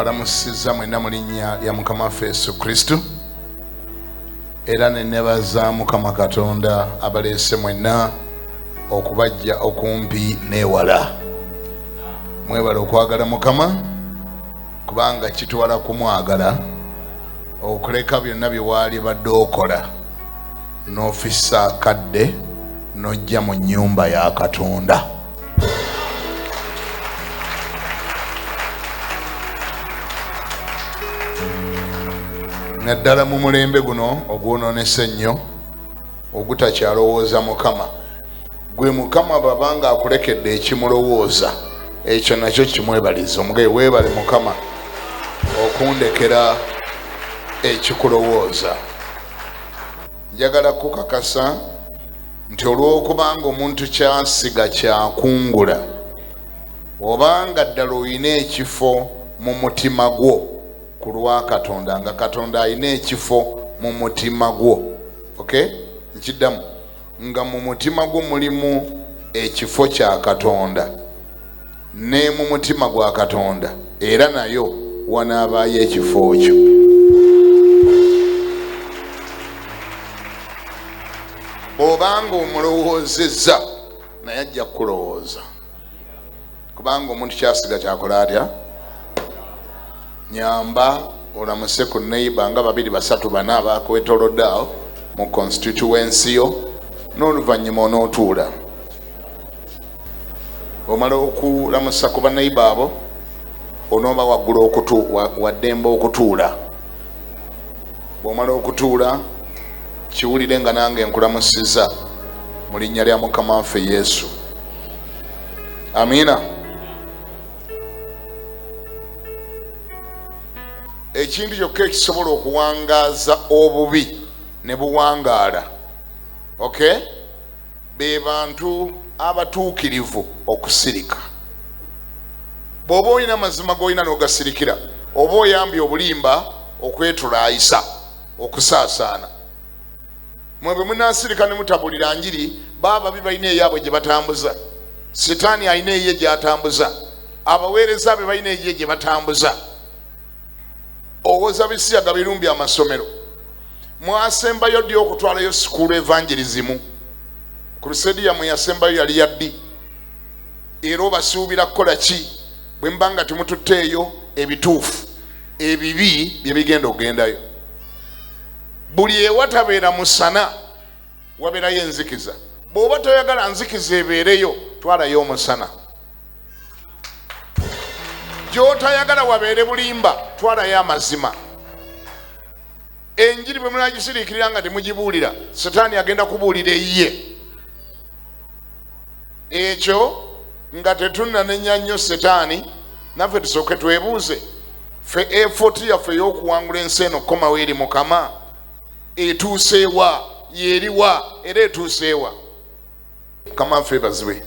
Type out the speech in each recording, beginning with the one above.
mbalamusiza mwenna mu linnya lya Mukama waffe Yesu Kristo era ne nebaza Mukama Katonda abaleese mwenna okubajja okumpi n'ewala. Mwebale okwagala Mukama kubanga kitwala kumwagala okuleka byonna bye waali badde okola n'ofissa kadde n'ojja mu nnyumba ya Katonda. Naddala mu mulembe guno ogwonoonese ennyo ogutakyalowooza Mukama, gwe Mukama babanga akulekedde ekimulowooza ekyo nakyo kimwebaliza. Omugaye weebale Mukama okundekera ekikulowooza. Njagala kukakasa nti olw'okubanga omuntu kyasiga kyakungula, obanga ddala oyina ekifo mu mutima gwo ku lwa Katonda, nga Katonda alina ekifo mu mutima gwo, okay? Nkiddamu, nga mu mutima gwo mulimu ekifo kya Katonda ne mu mutima gwa Katonda era nayo wanaabaayo ekifo kyo. Obanga omulowoozezza naye ajja kukulowooza, kubanga omuntu kyasiga kyakola atya? Nyamba olamuse ku neighbor nga 2 3 4 abakwetoolodde awo mu constituency yo, n'oluvannyuma onootuula. Omala okulamusa ku baneighbor abo onooba waggula waddemba okutuula. Bw'omala okutuula kiwulire nga nange nkulamusizza mu linnya lya Mukama waffe Yesu. Amiina. Ekintu kyokka ekisobola okuwangaaza obubi ne buwangaala, okay, be bantu abatuukirivu okusirika. Bw'oba olina amazima g'olina n'ogasirikira, oba oyambye obulimba okwetulaayisa okusaasaana. Mwe bwe munaasirika ne mutabulira njiri, baababi balina eyaabwe gye batambuza, Setaani alina eyiye gy'atambuza, abaweereza be balina eyiye gye batambuza. Owoza bisiyaga birumbi amasomero, mwasembayo ddi okutwalayo sikuulu evangelizimu? Crusade yammwe yasembayo yali yaddi? Era obasuubira kukola ki bwe mbanga temututteeyo ebituufu? Ebibi bye bigenda okugendayo. Buli ewatabeera musana wabeerayo enzikiza. Bw'oba toyagala nzikiza ebeereyo, twalayo omusana. Gy'otayagala wabeere bulimba, twalayo amazima. Enjiri bwe munagisiriikirira nga temugibuulira, Setaani agenda kubuulira eyiye. Ekyo nga tetunnanenya nnyo Setaani, naffe tusooke twebuuze, ffe effort yaffe ey'okuwangula ensi eno komawo eri Mukama etuuseewa, yeeriwa era etuuseewa? Mukama ffe bazibe.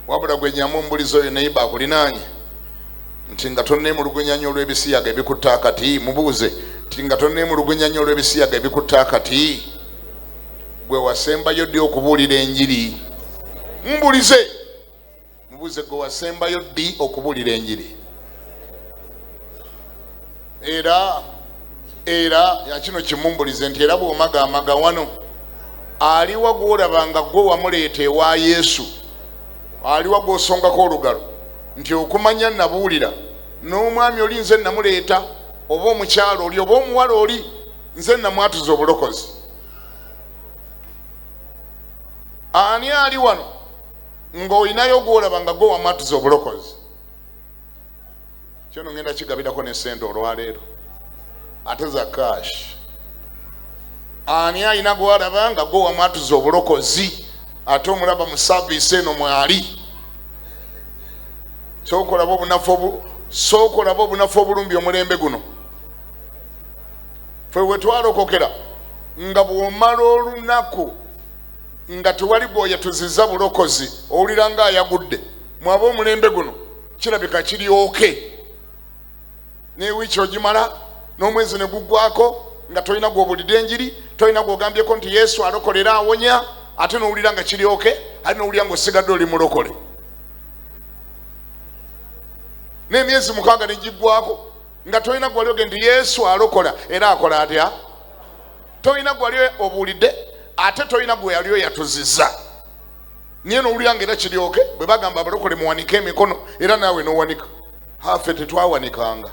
Wabula gwe nyamu ombulizo oyo neighbor akulinaanye nti nga tonneemulugunyanya olw'ebisiyaga ebikutta akati. Mubuuze nti nga tonneemulugunyanya olw'ebisiyaga ebikutta akati. Gwe wasembayo ddi okubuulira enjiri? Mbulize, mubuuze, gwe wasembayo ddi okubuulira enjiri? Era yakino kimumbulize nti era bw'omagamaga wano, aliwa gw'olabanga gwe wamuleeta ewa Yesu, aliwa gw'osongako olugalo nti okumanya nabuulira n'omwami oli nze namuleeta, oba omukyalo oli oba omuwala oli nze namwatuza obulokozi? Ani ali wano ng'olinayo gw'olabanga gwe wamwatuza obulokozi? Kyono ngenda kigabirako ne ssente olwaleero ate za cash. Ani alina gw'alabanga gwe wamwatuza obulokozi ate omulaba mu service eno mwali? Sookolaba obunafu obulumbi omulembe guno. Ffe we twalokokera nga bw'omala olunaku nga tewali gw'oyatuzizza bulokozi, owulira nga ayagudde. Mwaba omulembe guno kirabika kiri oke. N'ewiiki ogimala n'omwezi ne guggwako nga tolina gw'obuulidde enjiri, tolina gw'ogambyeko nti Yesu alokolera awonya, ate n'owulira nga kiri oke, ate n'owulira ng'osigadde oli mulokole. N'emyezi 6 ne giggwako nga tolina gwali ogenda Yesu alokola era akola atya. Tolina gwali obuulidde ate tolina gwe yaliyo yatuzizza. Niye n'owulira era kiryoke bwe bagamba abalokole muwanike emikono era naawe n'owanika. Haffe tetwawanikanga.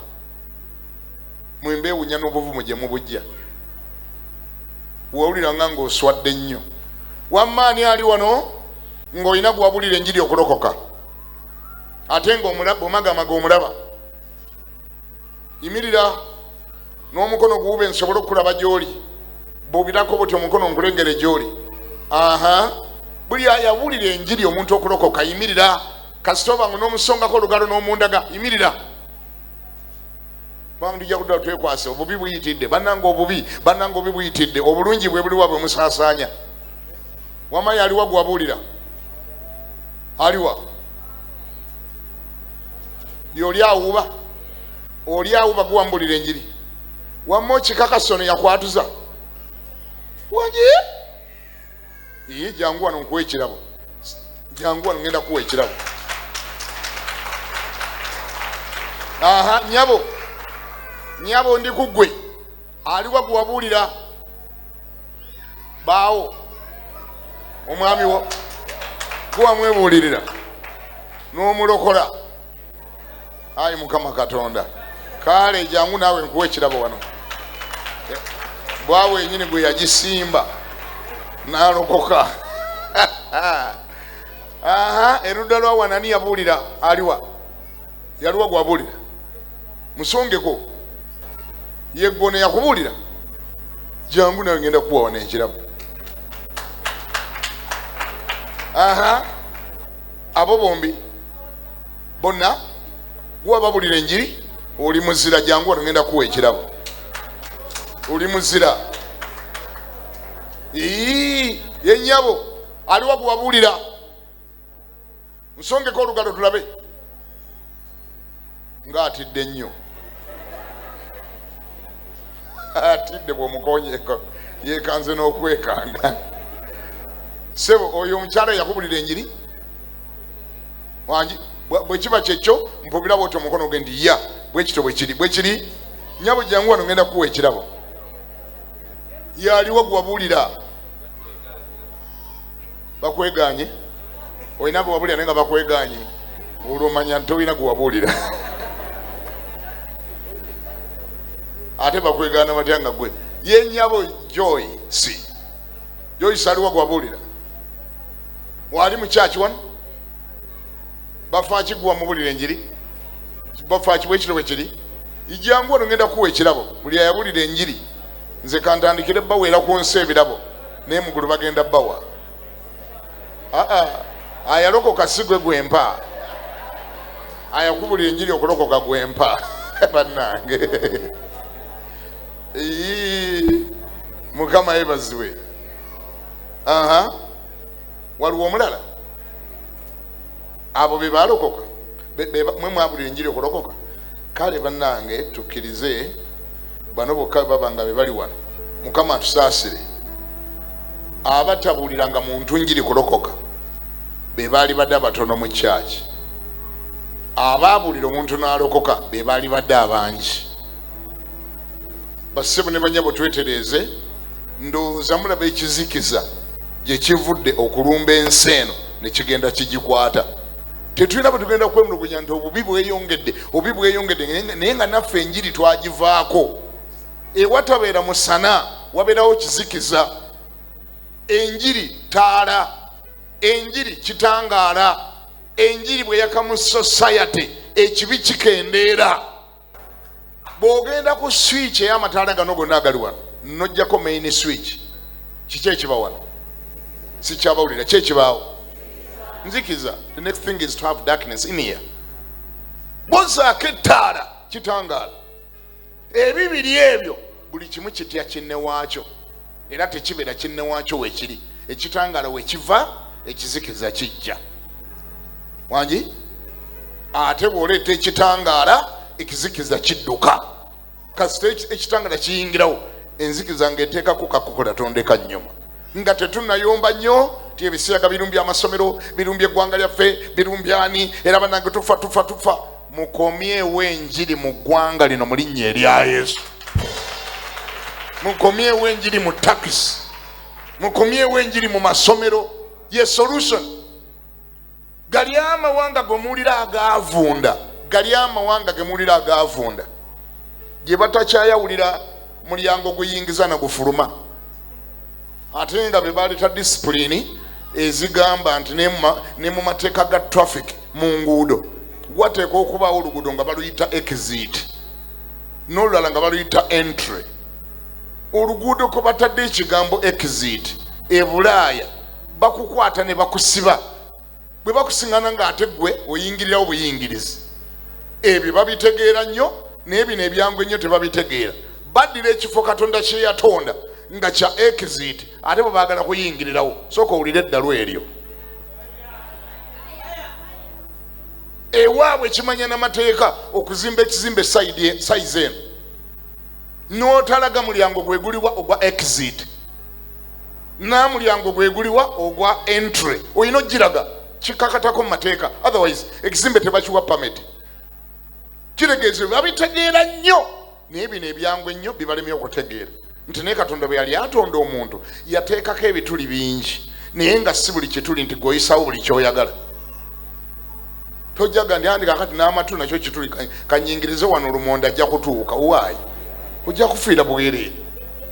Mwembeewunya n'obuvumu gye mubujja. Wawuliranga ng'oswadde nnyo. Wammaani ali wano ng'olina gwabulira enjiri okulokoka. Ate ng'omulaba omagamaga omulaba. Yimirira n'omukono guwube nsobole okulaba gy'oli. Bw'obirako bw'oti omukono nkulengere gy'oli. Buli ayawulira enjiri omuntu okulokoka yimirira. Kasita oba n'omusongako olugalo n'omundaga yimirira. Bamujja kudda twekwase obubi buyitidde bannanga obubi buyitidde obulungi bwe buliwa bwe musaasaanya. Wamayi aliwa gwabulira aliwa yoli awuba guwambulira enjiri wamma kikakasono yakwatuza wanje jangu wano nkuwa ekirabo jangu wano ngenda kuwa ekirabo. Nyabo ndi kugwe aliwa guwabulira baawo omwami wo guwamwebulirira n'omulokola. Ayi Mukama Katonda kale jangu naawe nkuwa ekirabo wano bwawe nyini gwe yagisimba n'alokoka. Erudda lwa wanani yabulira aliwa yaliwa gwabulira musongeko yeggone yakubulira jangu nawe ngenda kuwa wana ekirabo. Abo bombi bonna guwa babulira enjiri oli muzira jangu wano ngenda kuwa ekirabo. Oli muzira yennyabo aliwa guwabulira nsongeko olugalo tulabe ng'atidde nnyo. Atidde bw'omukonyeko yeekanze n'okwekanga. Sebo oyo omukyala yakubulira enjiri wangi bwe kiba kyekyo mpubira bwoti omukono gendi ya bwe kito bwe kiri nyabo jangu wano ngenda kuwa ekirabo. Yaliwo gwabulira bakweganye olina gwabulira naye nga bakweganye olwomanya nti olina gwabulira ate bakwegana batya nga gwe yennyabo Joyce aliwo gwabulira wali mu church wano bafa kigwa mubulira enjiri bafa kibwe kiro bwe kiri ijangu wano ngenda kuwa ekirabo buli ayabulira enjiri nze kantandikire bawera ku nsi ebirabo naye mugulu bagenda bawa. Ayalokoka sigwe gwempa ayakubulira enjiri okulokoka gwempa bannange. Mukama yebaziwe. Waliwo omulala abo be balokoka mwe mwabulira enjiri okulokoka. Kale bannange tukkirize bano bokka babanga be bali wano. Mukama atusaasire. Abatabuliranga muntu njiri kulokoka be baali badde abatono mu church. Abaabulira omuntu n'alokoka be baali badde abangi. Bassebo ne banyabo twetereeze ndowooza mulaba ekizikiza gye kivudde okulumba ensi eno ne kigenda kigikwata. Tetulina bwe tugenda kwemulugunya nti obubi bweyongedde naye nga naffe enjiri twagivaako. Ewatabeera musana wabeerawo kizikiza. Enjiri taala, enjiri kitangaala, enjiri bwe yaka mu society ekibi kikendeera. Bw'ogenda ku switch ey'amataala gano gonna agali wano n'ojjako main switch kiki ekiba wano si kyabawulira ki ekibaawo nzikiza. The next thing is to have darkness in here. Bw'ozzaako ettaala kitangaala. Ebibiri ebyo buli kimu kitya kinne waakyo era tekibeera kinne waakyo weekiri. Ekitangaala wekiva ekizikiza kijja wangi. Ate bw'oleeta ekitangaala ekizikiza kidduka. Kasita ekitangaala kiyingirawo enzikiza ng'eteekako kakokola tondeka nnyuma nga tetunnayomba nnyo ti ebiseera birumbya amasomero birumbya eggwanga lyaffe birumbya ani era bannange tufa. mukomyewo enjiri mu ggwanga lino mu linnya erya Yesu. Mukomyewo enjiri mu takisi, mukomyewo enjiri mu masomero. Ye solution. Gali amawanga gomuulira agaavunda, gali amawanga gemuulira agaavunda gye batakyayawulira mulyango guyingiza na gufuluma, ate nga be baleeta disipulini ezigamba nti ne mu mateeka ga traffic mu nguudo wateeka okubaawo oluguudo nga baluyita exit n'olulala nga baluyita entry. Oluguudo ko batadde ekigambo exit e Bulaaya bakukwata ne bakusiba, bwe bakusingana ng'ate gwe oyingirirawo buyingirizi. Ebyo babitegeera nnyo naye bino ebyangu ennyo tebabitegeera. Baddira ekifo Katonda kye yatonda nga kya exit ate bwe baagala kuyingirirawo. Sooka owulire eddalu eryo. Ewaabwe kimanya n'amateeka okuzimba ekizimbe sayizi eno n'otalaga mulyango gweguliwa ogwa exit na mulyango gweguliwa ogwa entry, oyina ogiraga kikakatako mu mateeka, otherwise ekizimbe tebakiwa permit. Kiregeeze babitegeera nnyo naye bino ebyangu ennyo bibalemye okutegeera nti naye Katonda bwe yali atonda omuntu yateekako ebituli bingi naye nga si buli kituli nti goyisawo buli kyoyagala. Tojaga ndi andi kakati n'amatu nakyo kituli kanyingirize wano lumonde ajja kutuuka. Waayi ojja kufiira bwereere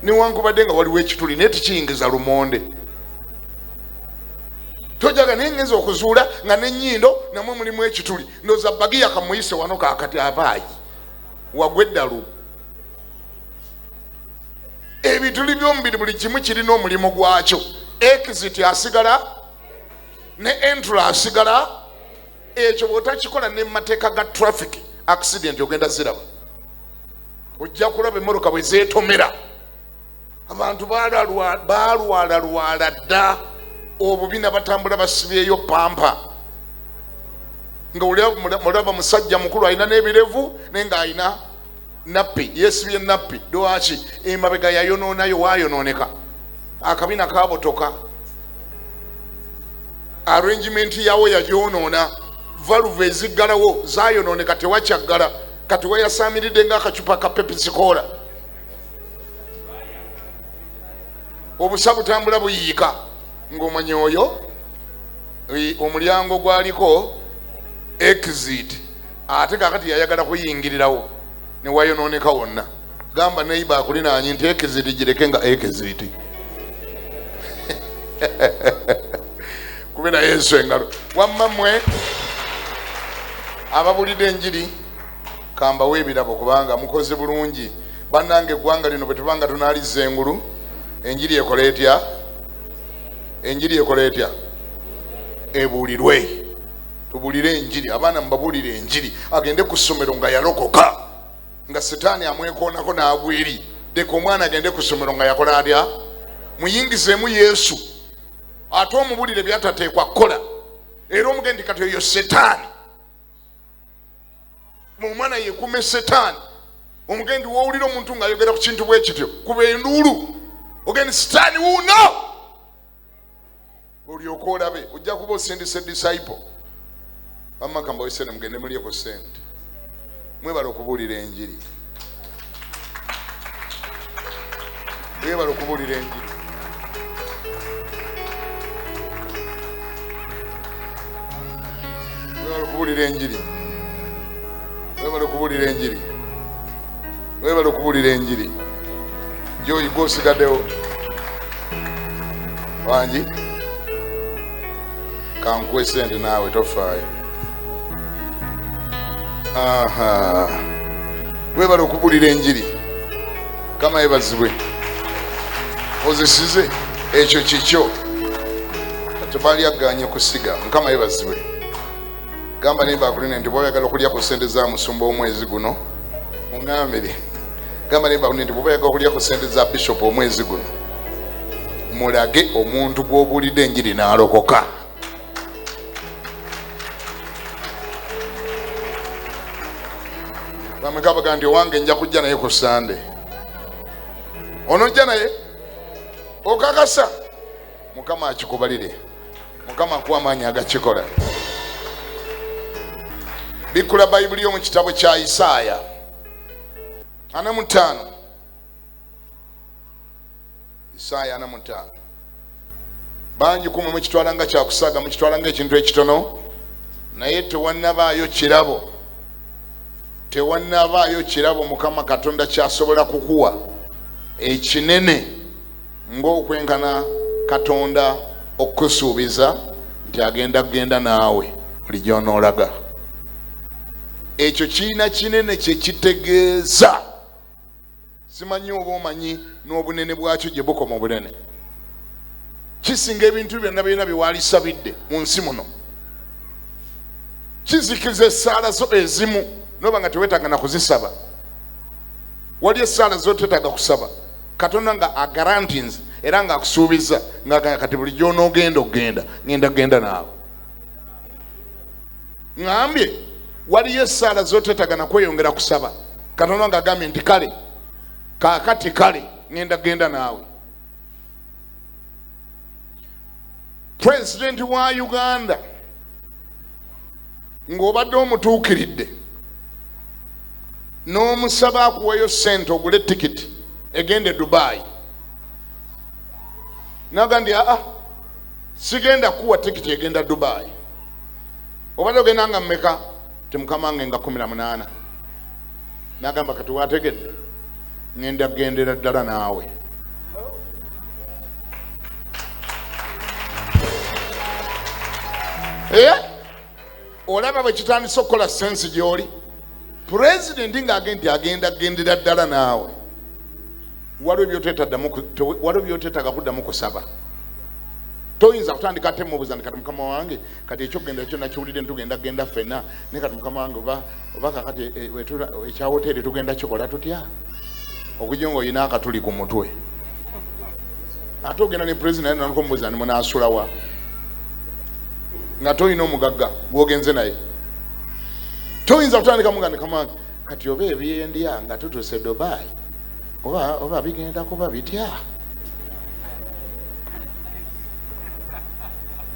newankubadde nga waliwo ekituli naye tikiyingiza lumonde. Tojaga naye ngenza okuzuula nga n'ennyindo namwe mulimu ekituli ndooza bagiya kamuyise wano kakati abaayi wagwa eddalu. Ebituli by'omubiri buli kimu kirina omulimu gwakyo. Exit asigala ne entry asigala. Ekyo bw'otakikola ne mu mateeka ga traffic accident ogenda ziraba. Ojja kulaba emmotoka bwe zeetomera. Abantu baalwala dda obubina batambula basibyeyo pampa nga mulaba musajja mukulu alina n'ebirevu naye ng'alina nappi yeesibye nappi. Lwaki? Emabega yayonoonayo waayonooneka, akabina kaabotoka, arrangement yawo yagyonoona, valuvu eziggalawo zaayonooneka tewakyaggala, kati weyasaamiridde ng'akacupa ka pepisikoola. Obusa butambula buyiika ng'omanya oyo omulyango gwaliko exit ate kakati yayagala kuyingirirawo ne wayonooneka wonna. Gamba neighbor akulinaanye nti exit gireke nga exit. Kubera Yesu engalo. Wamma mmwe ababulidde enjiri kambawo ebirabo kubanga mukoze bulungi. Bannange eggwanga lino bwe tubanga tunaalizza engulu enjiri ekola etya? Enjiri ekola etya? Ebuulirwe. Tubulire enjiri, abaana mbabuulire enjiri. Agende ku ssomero nga yalokoka nga setaani amwekoonako n'agweri. Deka omwana agende ku ssomero nga yakola atya? Muyingizeemu Yesu ate omubulire byatateekwa kukola. Era omugendi kati eyo setaani mu mwana yekuume setaani. Omugendi woowulira omuntu ng'ayogera ku kintu bwe kityo kuba enduulu ogenda sitaani wuuno olyoka olabe ojja kuba osindise disciple. Wamma kambawise ne mugende mulyeko sente mwebala okubuulira enjiri. Mwebala okubuulira enjiri. Mwebala okubuulira enjiri. Mwebala okubuulira enjiri. Mwebala okubuulira enjiri. Joyi gwosigaddewo wangi kankuwe sente naawe tofaayo. Webala okubuulira enjiri. Kama yebazibwe ozisize ekyo kikyo tebalyaganye kusiga. Mukama yebazibwe. Gamba nimba akulina nti bw'oyagala okulya ku sente za musumba omwezi guno muŋŋambire. Gamba nimba akulina nti bw'oyagala okulya ku sente za bishop omwezi guno mulage omuntu gw'obuulidde enjiri n'alokoka. Bameka baga nti owange nja kujja naye ku Sande. Onojja naye okakasa. Mukama akikubalire. Mukama akuwa amaanyi agakikola. bikula bayibuli yo mu kitabo kya Isaaya 45. Isaaya 45. Banji kumwe mukitwalanga kyakusaga mukitwalanga ekintu ekitono naye tewannabaayo kirabo Mukama Katonda kyasobola kukuwa ekinene ng'okwenkana Katonda okusuubiza nti agenda naawe buli gy'onoolaga. Ekyo kiina kinene kye kitegeeza. Simanyi oba omanyi n'obunene bwakyo gye bukoma obunene. Kisinga ebintu byonna byonna bye waalisabidde mu nsi muno. Kizikiza essaala zo ezimu noba nga teweetaaga na kuzisaba. Wali essaala z'oteetaaga kusaba Katonda nga agarantinze era nga akusuubiza nga kati buli gy'onoogenda okugenda ngenda naawe. Ngambye waliyo essaala z'oteetaaga na kweyongera kusaba Katonda nga agambye nti kale kaakati kale ngenda naawe. President wa Uganda ng'obadde omutuukiridde n'omusaba akuwayo ssente ogule tikiti egende Dubai n'agandi sigenda kuwa tikiti egenda Dubai. Obadde ogenda nga mmeka? Mukama wange nga 18. N'agamba kati wategedde ngenda gendera ddala naawe. Olaba bwe kitandise okukola sensi gy'oli. Pulezidenti ng'agenda gendera ddala naawe. Waliwo by'oteetaaga kuddamu kusaba. Toyinza kutandika ate mubuuza nti kati Mukama wange kati ekyokugenda ekyo nakiwulidde ntugenda ffenna naye kati Mukama wange oba kakati ekya hoteeri tugenda kikola tutya? Okujja ng'olina akatuli ku mutwe. Ate ogenda ne pulezidenti naye n'omubuuza nti munaasulawa nga toyina omugagga gwogenze naye. Toyinza kutandika muganda Mukama wange kati oba ebyendya nga tutuuse Dubai oba bigenda kuba bitya?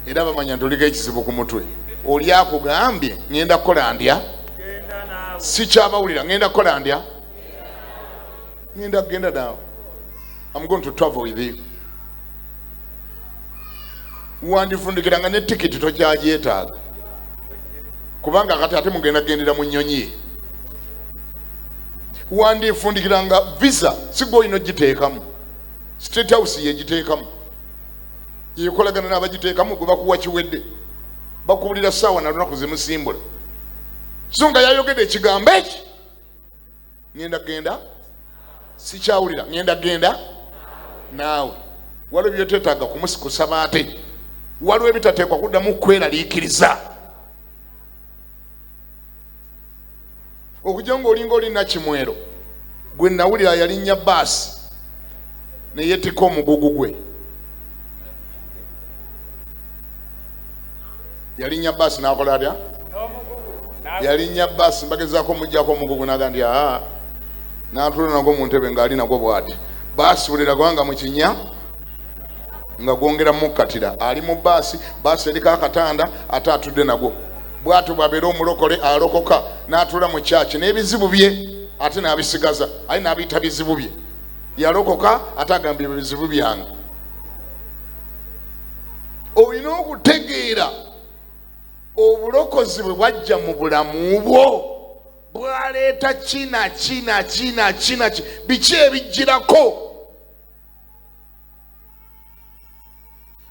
Era bamanya ntuliko ekizibu ku mutwe. Oli akugambye ngenda kukola ndya si kyabawulira ngenda kukola ndya ngenda kugenda naawe. I'm going to travel with you. Wandifundikiranga ne tikiti tokyagyetaaga kubanga kati ate mugenda gendera mu nnyonyi. Wandifundikiranga visa sigwe olina ogiteekamu. State House yegiteekamu yekolagana n'abagiteekamu gwe bakuwa kiwedde bakubulira ssaawa na lunaku zimusimbula. So nga yayogedde ekigambo eki ngenda genda sikyawulira ngenda genda naawe. Waliwo byoteetaaga kusaba ate waliwo ebitateekwa kuddamu kweraliikiriza. Okujja ng'olinga olina Kimwero gwe nawulira yalinnya baasi ne yeetika omugugu gwe. Yalinnya baasi n'akola atya? Yalinnya baasi mbagezaako muggyako omugugu n'agamba nti n'atula nagwo mu ntebe ng'ali nagwo bw'ati. Baasi buli lagwanga mu kinnya nga gwongeramu katira. Ali mu baasi eriko akatanda ate atudde nagwo. Bw'atyo bw'abeera omulokole alokoka n'atula mu kyaki n'ebizibu bye ate n'abisigaza ali n'abiyita bizibu bye. Yalokoka ate agambye ebizibu byange. Olina okutegeera obulokozi bwe bwajja mu bulamu bwo bwaleeta kina biki ebijjirako.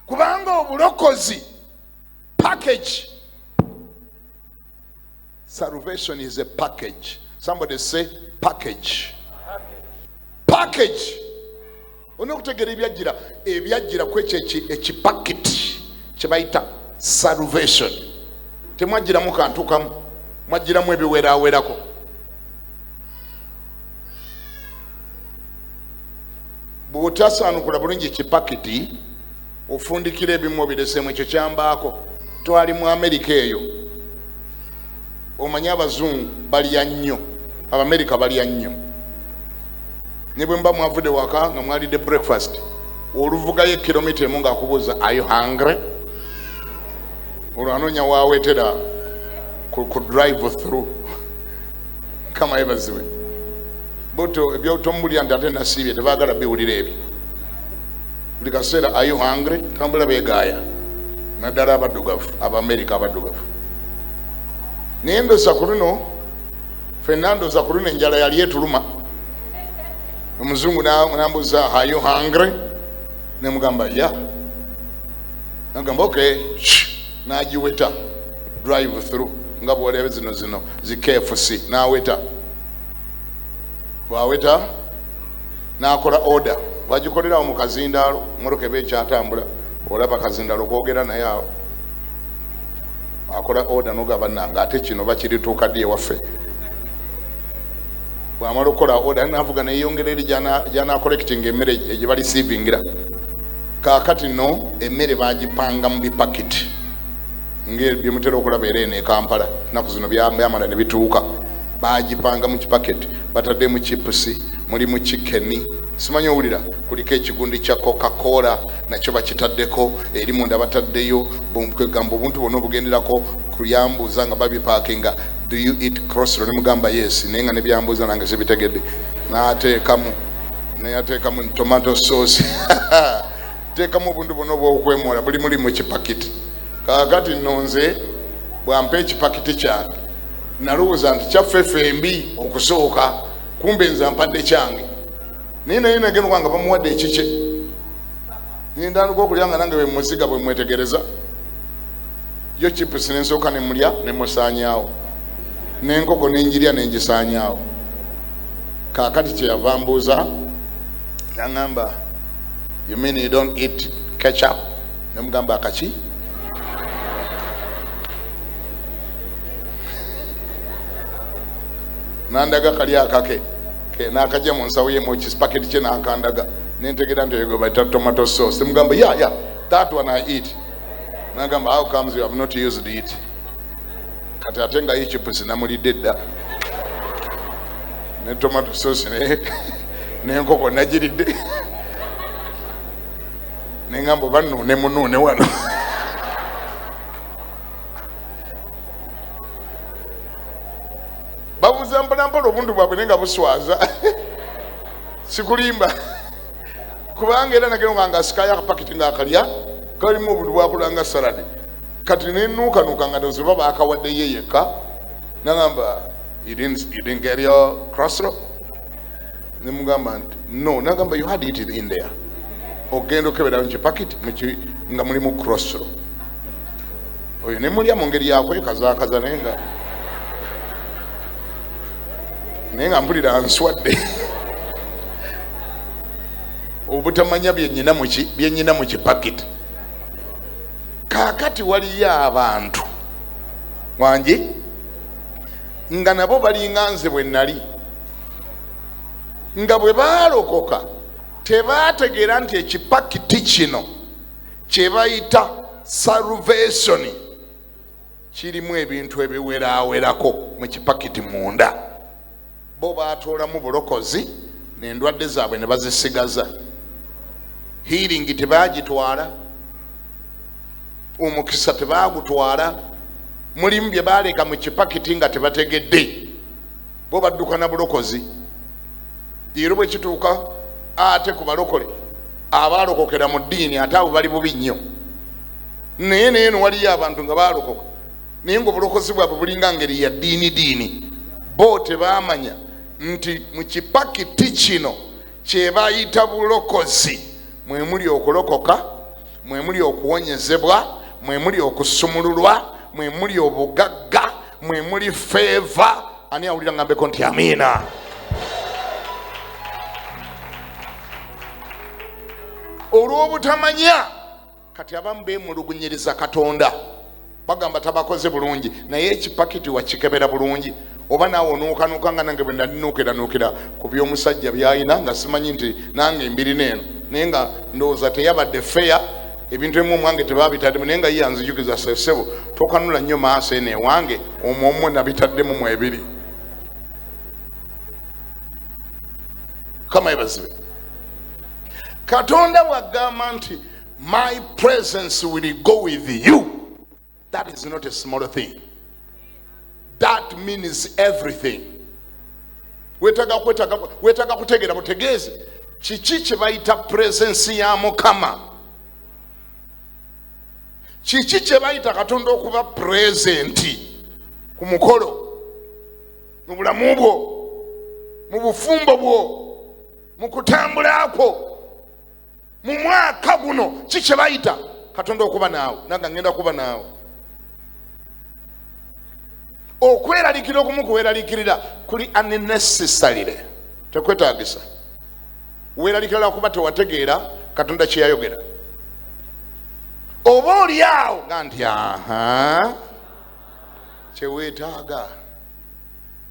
Kubanga obulokozi package. Salvation is a package. Somebody say package. Package. Olina okutegeera ebyajjira ku ekipaketi kye bayita salvation. Temwajjiramu kantu kamu, mwajjiramu ebiweraawerako. Bw'otasaanukula bulungi ekipaketi ofundikira ebimu obireseemu. Ekyo kyambaako. Twali mu Amerika eyo. Omanyi abazungu balya nnyo, Abamerika balya nnyo. Ne bwe mba mwavudde waka nga mwalidde breakfast, oluvugayo kilomita emu ng'akubuuza are you hungry? Olwanoonya waawetera could drive through. Kama ebaziwe. Boto ebyo tombulya ndate nasibye tebagala biwulira ebyo. Buli kaseera are you hungry? Tambula begaaya. Naddala abaddugavu, Abamerika abaddugavu. Nendoza ku luno, Fernando za ku luno enjala yali etuluma. Omuzungu nambuza are you hungry? Ne mugamba ya. Nagamba okay, nagiweta drive through. Nga bwolebe zino zi KFC naweta. Waweta nakola order. Bagikolera mu kazindaalo moroke be kyatambula olaba kazindaalo kwogera naye awo akola order nogaba nanga ate kino bakirituuka ddi ewaffe bwamala okola order navuga neyongera eri jana collecting emmere gye bali receiving kaakati no emmere bagipanga mu bipakiti byemutera okulaba era eno e Kampala naku zino byamala ne bituuka bagipanga mu kipaketi batadde mu chipusi muli mu chicken simanyi owulira kuliko ekigundi kya Coca-Cola nakyo bakitaddeko eri munda bataddeyo bumkwegamba obuntu bwonna obugenderako kuyambuza nga babipakinga do you eat crossroad ne mugamba yes naye nga ne byambuza nange sibitegedde nayateekamu tomato sauce teekamu obuntu bwonna obwokwemola buli muli mu kipakiti kaakati nonze bwampa ekipakiti kyange nalowooza nti kyaffefe embi okusooka kumbe nze mpadde kyange naye nagenda kwanga bamuwadde ekikye nindandika okulya nga nange bwemuziga bwe mwetegereza yo chipusi nensooka nemulya nemusaanyaawo n'enkoko nenjirya nengisaanyaawo kaakati kyeyava mbuuza yaŋŋamba you mean you don't eat ketchup nemugamba akaki nandaga kali akake nakajja mu nsawo ye mu kisipaketi kye nakandaga nentegera nti ego bayita tomato sauce mugamba yeah that one I eat nagamba how comes you have not used it kati ate nga yichipusi namulidde dda ne tomato sauce nenkoko nagiridde nengamba banuune munuune wano babuza mpolampola obuntu bwabwe nenga buswaza sikulimba kubanga era nagenda nga sikaya akapakiti nga akalya kalimu obuntu bwakulanga saladi kati nenuukanuuka nga noziba bakawadde ye yekka nagamba you didn't get your crossroad nemugamba nti no nagamba you had it in there ogenda okebera mukipakiti nga mulimu crossroad oyo nemulya mu ngeri yakwekazakaza naye nga mpulira nswadde obutamanya byenyina mu kipakiti kaakati waliyo abantu wange nga nabo balinga nze bwe nali nga bwe baalokoka tebategeera nti ekipakiti kino kye bayita salvation kirimu ebintu ebiweraawerako mu kipakiti munda bo batoolamu bulokozi n'endwadde zaabwe ne bazisigaza healing tebagitwala omukisa tebagutwala mulimu bye baaleka mu kipakiti nga tebategedde bo badduka na bulokozi leero bwe kituuka ate ku balokole abaalokokera mu ddiini ate abo bali bubi nnyo naye neeno waliyo abantu nga baalokoka naye ngaobulokozi bwabwe bulinga ngeri ya ddiini bo tebaamanya nti mu kipakiti kino kye bayita bulokozi mwe muli okulokoka mwe muli okuwonyezebwa mwe muli okusumululwa mwe muli obugagga mwe muli feeva ani awulira ngambeko nti amiina olw'obutamanya kati abamu beemulugunyiriza Katonda bagamba tabakoze bulungi naye ekipakiti wakikebera bulungi oba naawe onuukanuuka nga nange bwe nalinuukiranuukira ku by'omusajja byayina nga simanyi nti nange mbiri neeno naye nga ndowooza teyabadde feya ebintu emu omwange tebabitaddemu naye nga ye yanzijukiza sesebo tokanula nnyo maaso eno ewange omwo nabitaddemu mu ebiri kama ebazibe Katonda wagamba nti my presence will go with you. That is not a small thing. That means everything. Wetaga kutegera butegeezi kiki kye bayita presence ya Mukama. Kiki kye bayita Katonda okuba present ku mukolo, mu bulamu bwo, mu bufumbo bwo, mu kutambula kwo, mu mwaka guno kiki kye bayita Katonda okuba naawe. Nanga ngenda kuba naawe. Okweralikira okumu kuweralikirira kuli unnecessary. Tekwetaagisa. Weralikira kuba tewategeera Katonda kye yayogera. Oba oli awo nti kye weetaaga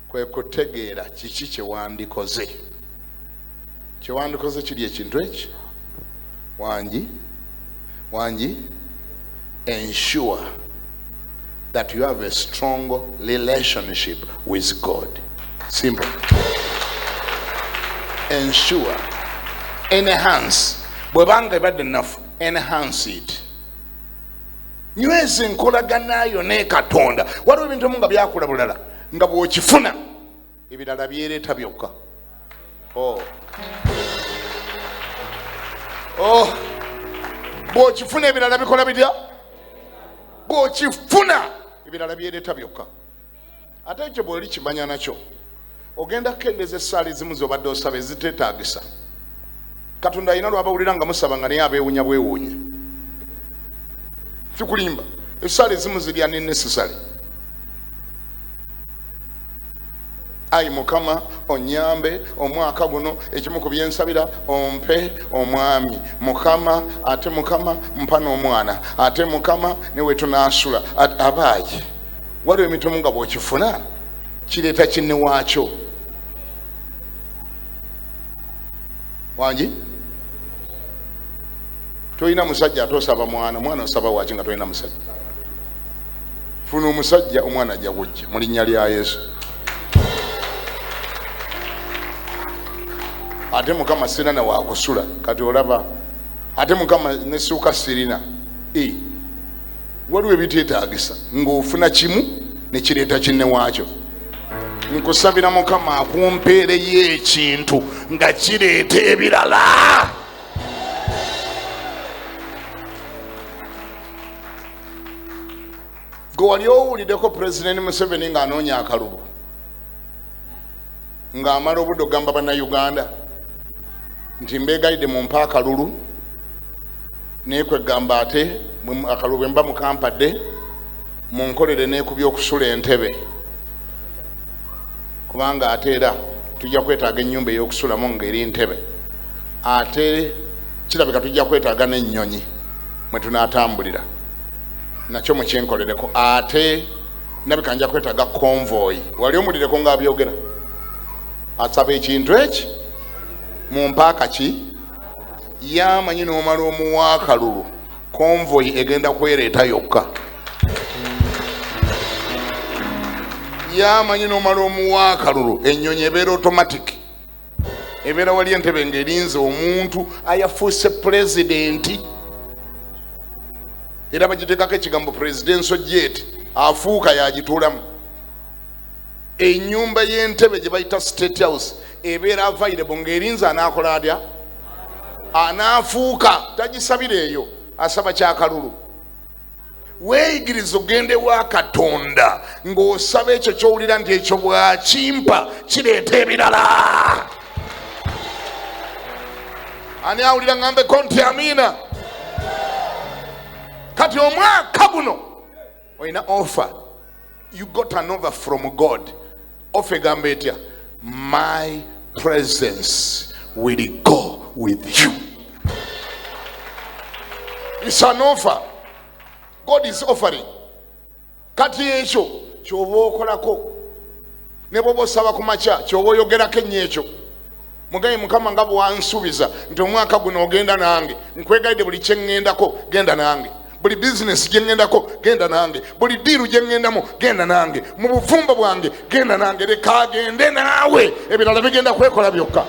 kwe kutegeera kiki kye wandikoze. Kye wandikoze kiri ekintu eki. Wangi ensure that you have a strong relationship with God. Simple. Ensure. Enhance. Bwebanga bad enough. Enhance it. Nyweze nkolagana yo ne Katonda. Waliwo ebintu nga byakula bulala nga bw'okifuna ebirala byereeta byokka. Bw'okifuna ebirala bikola bitya? Bw'okifuna ebirala byereeta byokka. Ate ekyo bw'oli kimanya nakyo ogenda kukendeza essaala ezimu z'obadde osaba eziteetaagisa. Katonda alina lw'abawulira nga musaba nga naye abeewunya bwewuunya. Sikulimba. Essaala ezimu ziri unnecessary. Ayi Mukama onyambe omwaka guno ekimu ku byensabira ompe omwami. Mukama ate Mukama mpa n'omwana. Ate Mukama ne we tunaasula. Abaayi waliwo emitomu nga bw'okifuna kireeta kinne waakyo. Wangi toyina musajja atosaba mwana osaba waaki nga toyina musajja. Funa omusajja omwana ajja kujja mu linnya lya Yesu. Ate Mukama sirina na wakusula kati olaba. Ate Mukama ne suuka sirina. Waliwo ebiteetaagisa ng'ofuna kimu ne kireeta kinne waakyo. Nkusabira Mukama akumpeereyo ekintu nga kireeta ebirala. Gwe wali owuliddeko Pulezidenti Museveni ng'anoonya akalulu ng'amala obudde ogamba bannayuganda nti mbeegayidde mumpe akalulu naye kwegamba ate akalulu bwe mba mukampadde munkolere n'ekubya okusula entebe kubanga ate era tujja kwetaaga ennyumba ey'okusulamu ng'eri ntebe. Ate kirabika tujja kwetaaga n'ennyonyi mwe tunaatambulira nakyo mukyenkolereko. Ate nabika nja kwetaaga convoy. Wali omulireko ng'abyogera asaba ekintu eki mumpe akaki yamanyi n'omala omuwa akalulu convoy egenda kwereeta yokka. Yamanyi n'omala omuwa akalulu ennyonyi ebeera automatic. Ebeera wali entebe ng'erinze omuntu ayafuuse pulezidenti. Era bagiteekako ekigambo presidential jet afuuka yagituulamu. Ennyumba y'entebe gye bayita state house ebeera available ng'erinze anaakola atya? Anaafuuka. Tagisabira eyo, asaba kyakalulu. Weeyigiriza ogende wa Katonda ng'osaba ekyo ky'owulira nti ekyo bw'akimpa kireeta ebirala. Ani awulira ngambeko nti amiina? Kati omwaka guno olina offer. You got an offer from God. Offer egamba etya? My presence will go with you. It's an offer. God is offering. Kati ekyo ky'oba okolako ne bw'oba osaba ku makya ky'oba oyogerako ennyo ekyo. Mugaye Mukama nga bw'ansuubiza nti omwaka guno ogenda nange. Nkwegayidde buli kye ŋŋendako genda nange. Buli business gye ŋŋendako genda nange. Buli diiru gye ŋŋendamu genda nange. Mu bufumbo bwange genda nange. Leka agende naawe ebirala bigenda kwekola byokka.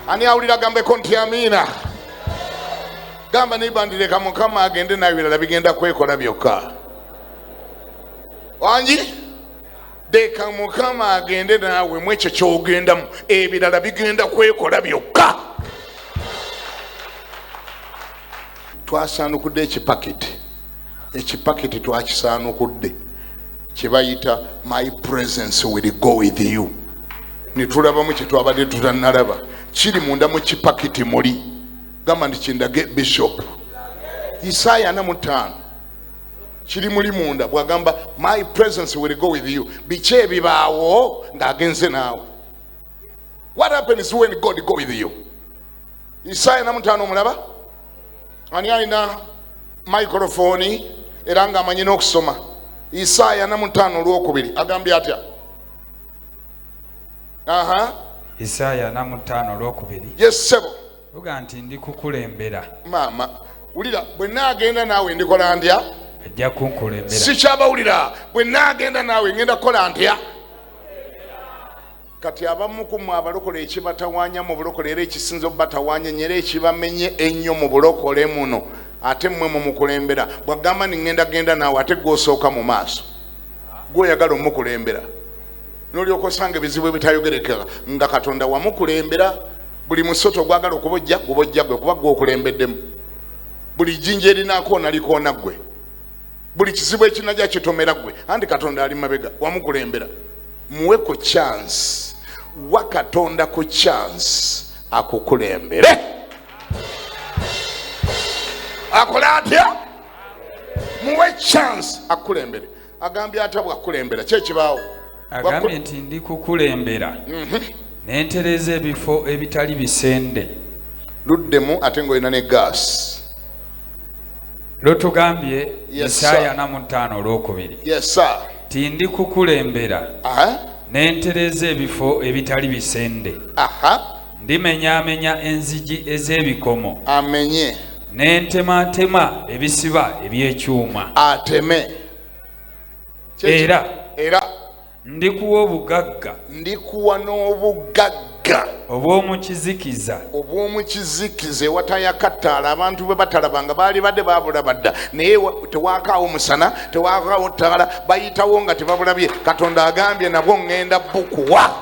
Ani awulira gambeko nti amiina? Gamba neighbor nti leka Mukama agende naawe ebirala bigenda kwekola byokka. wangi deka mukama agende naawe mu ekyo kyogendamu ebirala bigenda kwekola byokka. Twasaanukudde ekipaketi twakisaanukudde kyebayita my presence will go with you. Nitulabamu kyetwabadde tutannalaba kiri munda mu kipaketi muli gamba nti kindage bishop Isaya 45 kiri muli munda bwagamba my presence will go with you. Biki ebibaawo ng'agenze naawe. What happens when God go with you? Isaya 45 omulaba ani alina microphone era ng'amanyi n'okusoma. Isaya 45 olwokubiri agambye atya? Isaya 45 olwokubiri. Yes sebo. Luga nti ndi kukulembera. Mama wulira bwe naagenda naawe ndikola ndya? Ajja kunkulembera. Sikyabawulira bwe naagenda naawe ngenda kukola ntya? Kati abamu ku mmwe abalokole ekibatawaanya mu bulokole era ekisinza obubatawaanya nyera ekibamenye ennyo mu bulokole muno ate mmwe mu mukulembera bwagamba ngenda genda naawe ate gw'osooka mu maaso gw'oyagala omukulembera n'olyoka osanga ebizibu ebitayogerekeka nga Katonda wamukulembera. Buli musoto gwagala okubojja gubojja gwe kuba gw'okulembeddemu. Buli jjinja erinaako nalikoona ggwe. Buli kizibu ekinajja kitomera ggwe anti Katonda ali mabega wamukulembera. Muwe ku chance wa Katonda ku chance akukulembere. Akola atya? Muwe chance akukulembere. Agambye ata bwakulembera kyekibaawo. Agambye nti ndi kukulembera nentereza ebifo ebitali bisende. Luddemu ate ng'olina ne gas. Lotugambye Isaya 45 olwokubiri. Yes sir. Ti ndi kukulembera nentereza ebifo ebitali bisende. Ndimenyaamenya enzigi ez'ebikomo. Amenye. Nentematema ebisiba ebyekyuma. Ateme. Era ndikuwa obugagga. Ndikuwa n'obugagga obw'omukizikiza. Obw'omukizikiza ewatayakattaala abantu bwe batalabanga baali badde baabula badda naye tewakaawo musana tewakaawo ttaala bayitawo nga tebabulabye. Katonda agambye nabwo ŋŋenda bukuwa.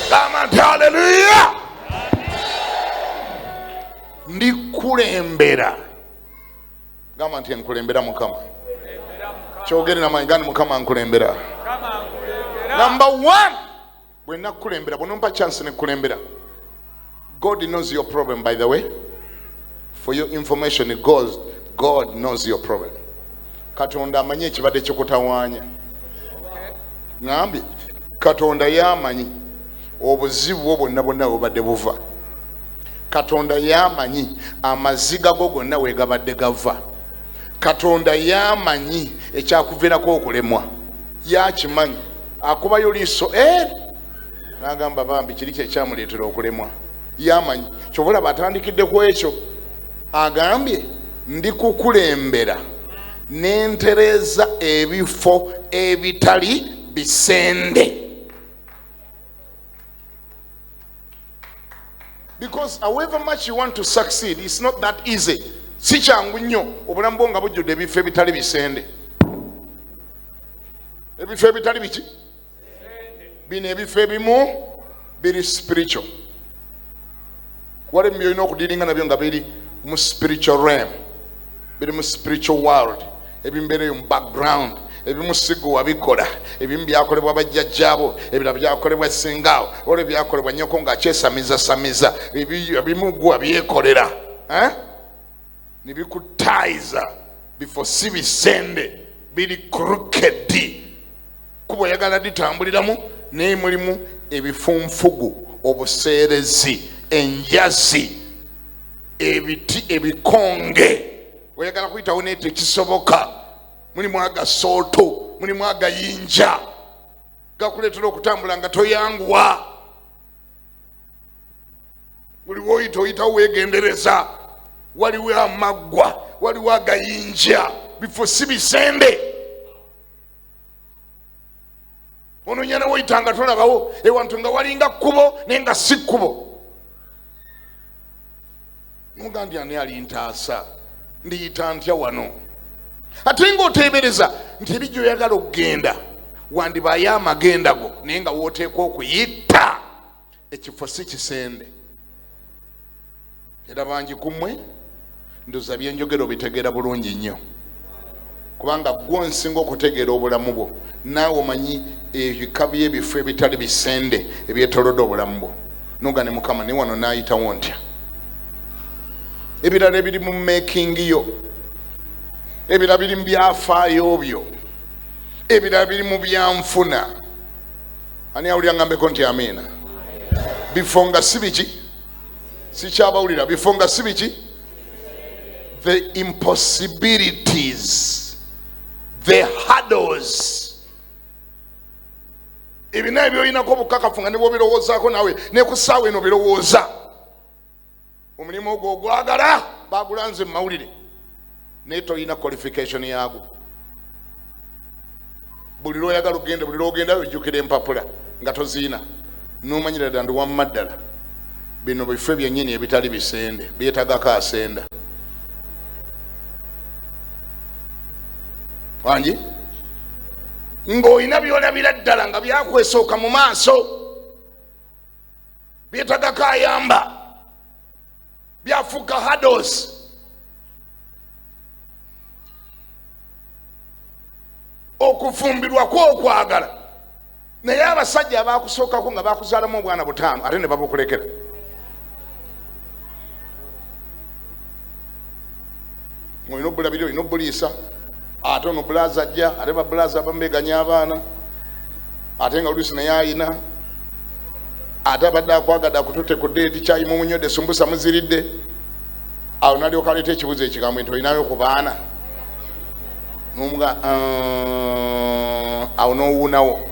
Gamba nti haleluya. Ndikulembera. Gamba nti nkulembera Mukama. Kyogere n'amaanyi gani Mukama nkulembera. Number 1 bwe nakulembera bw'onompa chance nekulembera. God knows your problem, by the way. For your information, God knows your problem. Katonda amanyi ekibadde kikutawaanya. Ngambye Katonda yamanyi obuzibu bwo bwonna bwonna bwobadde buva. Katonda yamanyi amaziga go gonna weegabadde gava. Katonda yamanyi ekyakuviirako okulemwa. Yakimanyi. Akubayo liiso n'agamba bambi kiri kyekyamuleetera okulemwa. Yamanyi kyobola batandikidde ku ekyo. Agambye ndi kukulembera nentereza ebifo ebitali bisende. Because however much you want to succeed, it's not that easy. Si kyangu nnyo obulamu bwo nga bujjudde ebifo ebitali bisende. Ebifo ebitali biki? Bino ebifo ebimu biri spiritual. Wale mbyo okudiringa nabyo nga biri mu spiritual realm. Biri mu spiritual world. Ebimbeereyo mu background. Ebimu sigo wabikola. Ebimu byakolebwa bajjajjaabo. Ebirala byakolebwa singaawo. Olwo byakolebwa nnyoko ng'akyesamiza. Ebimu gwe wabyekolera. Nibikutaiza bifo si bisende. Biri crooked. Kuba oyagala ditambuliramu naye mulimu ebifunfugu, obuseerezi, enjazi, ebiti ebikonge. Oyagala kuyitawo naye tekisoboka. Mulimu agasooto, mulimu agayinja gakuleetera okutambula nga toyanguwa. Buli woyita oyitawo weegendereza. Waliwo amaggwa, waliwo agayinja. Bifo si bisende. Ono nyana woyitanga tolabawo ewantu nga walinga kkubo naye nga si kkubo. Mugambye ani alintaasa ndiyita ntya wano? ate ng'oteebereza nti ebijjo oyagala okugenda wandibaayo amagenda go naye nga wooteekwa okuyita ekifo si kisende. Era bangi kummwe ndoza byenjogera obitegeera bulungi nnyo, kubanga gwe nsinga okutegeera obulamu bwo naawe omanyi ebika by'ebifo ebitali bisende ebyetoolodde obulamu bwo. Nogane Mukama ne wano naayitawo ntya. Ebirala ebiri mu making yo, ebirala biri mu byafaayo byo, ebirala biri mu byanfuna. Ani awulira ngambeko nti amiina? Bifo nga si biki? Sikyabawulira. Bifo nga si biki? The impossibilities, the hurdles. Ebina ebyoyinako obukakafu nga ne bw'obirowoozaako nawe ne ku ssaawa eno birowooza. Omulimu ogwo ogwagala bagulanze mu mawulire naye toyina qualification yagwo. Buli lw'oyagala okugenda, buli lw'ogendayo ojjukira empapula nga toziina n'omanyira ddala ndi wamma ddala bino bifo byennyini ebitali bisende byetagako asenda. Wangi ng'olina by'olabira ddala nga byakwesooka mu maaso byetagako ayamba byafuuka hurdles. Okufumbirwa kw'okwagala naye abasajja abaakusookako nga baakuzaalamu obwana 5 ate ne babukulekera. Olina obbulabira, olina obbuliisa, ate ono bulaza ajja, ate babulaza abamu beganya abaana, ate nga oluusi naye ayina, ate abadde akwagadde akutute ku deeti kyayimu munyodde sumbusa muziridde. Awo nalyoka aleeta ekibuzo ekigambo nti olinayo ku baana n'omuga awo n'owuunawo.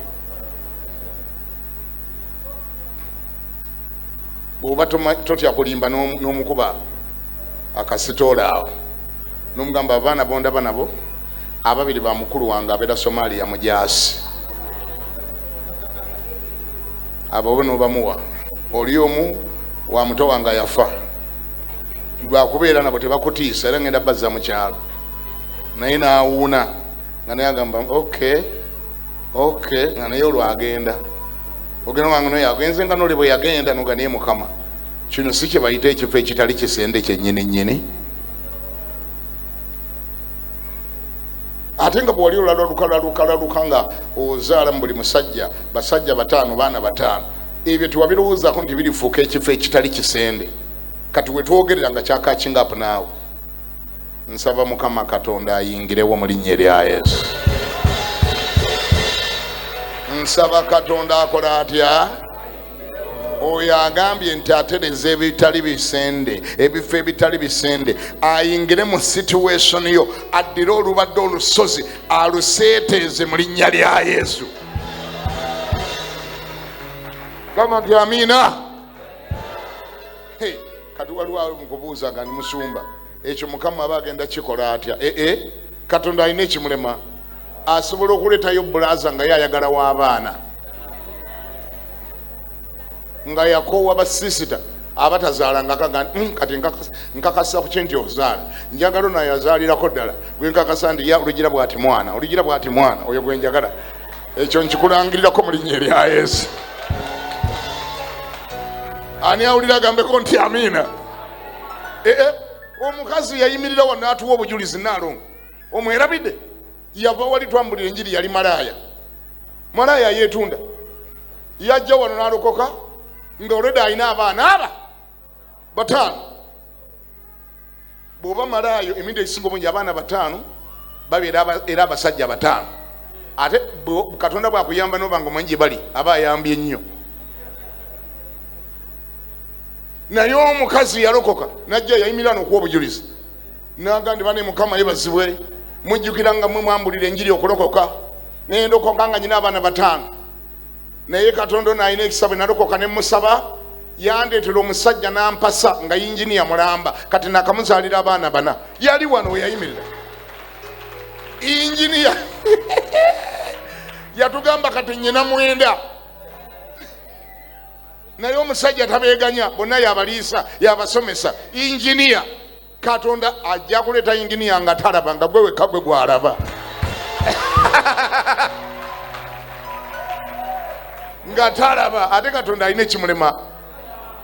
Bw'oba totya kulimba n'omukuba akasitoola awo n'omugamba abaana bondaba nabo ababiri ba mukulu wange abeera Somalia mujaasi. Abo bo n'obamuwa. Oli omu wa muto wange yafa lwakubeera nabo tebakutiisa era ngenda bazza mu kyalo naye naawuuna nga naye agamba okay nga naye olwagenda ogenda wange noyo agenze nga noli bwe yagenda noga naye Mukama kino si kye bayita ekifo ekitali kisende kyennyini. Ate nga bw'oli olalaluka nga ozaala mu buli musajja basajja 5 baana 5 ebyo tewabirowoozako nti birifuuka ekifo ekitali kisende. Kati we twogerera nga kyakakinga apo naawe. Nsaba Mukama Katonda ayingirewo mu linnya erya Yesu. Nsaba Katonda akola atya? Oyo agambye nti atereza ebitali bisende, ebifo ebitali bisende, ayingire mu situation yo, addire olubadde olusozi aluseeteeze mu linnya lya Yesu. Kama nti amiina. Kati waliwo mukubuuza nga ndi musumba ekyo Mukama aba agenda kikola atya? Katonda alina ekimulema. Asobola okuleetayo bulaza nga yayagala w'abaana nga yakoowa basisita abatazaala nga kati nkakasa ku kinti ozaala njagala naye azaalirako ddala gwe nkakasa ndi olugira bw'ati mwana oyo gwe njagala. Ekyo nkikulangirirako mu linnya erya Yesu. Ani awulira agambeko nti amiina? Omukazi yayimirira wano n'atuwa obujulizi naalongo. Omwerabidde? Yava wali twambulira enjiri yali malaaya yeetunda. Yajja wano n'alokoka nga olwedde alina abaana 5. Bw'oba malaayo emirundi egisinga obungi abaana 5 babeera era abasajja 5. Ate Katonda bw'akuyamba n'oba nga omanyi gye bali aba ayambye nnyo. Naye omukazi yalokoka najja yayimirira n'okuwa obujulizi n'agamba bane Mukama yebazibwe mujjukira nga mmwe mwambulira enjiri okulokoka naye ndokoka nga nyina abaana 5 naye Katonda n'alina ekisa bwe nalokoka ne musaba yandeetera omusajja n'ampasa nga yinginiya mulamba kati nakamuzaalira abaana 4. Yali wano we yayimirira inginiya yatugamba kati nyina 9 naye omusajja tabeeganya bonna yabaliisa yabasomesa inginiya Katonda ajja kuleeta inginiya nga talaba nga gwe wekka gwe gwalaba nga talaba. Ate Katonda alina ekimulema,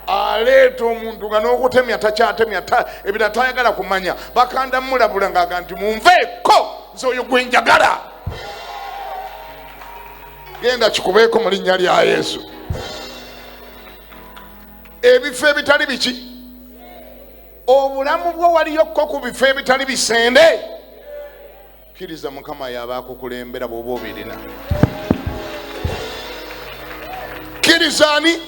aleeta omuntu nga n'okutemya takyatemya ebira tayagala kumanya. Bakanda mulabula ng'aga nti munveeko nze oyo gwe njagala. Genda kikubeeko mu linnya lya Yesu. Ebifo ebitali biki? Obulamu bwo waliyokko ku bifo ebitali bisende. Kkiriza Mukama yaba akukulembera bw'oba obirina. Kkirizani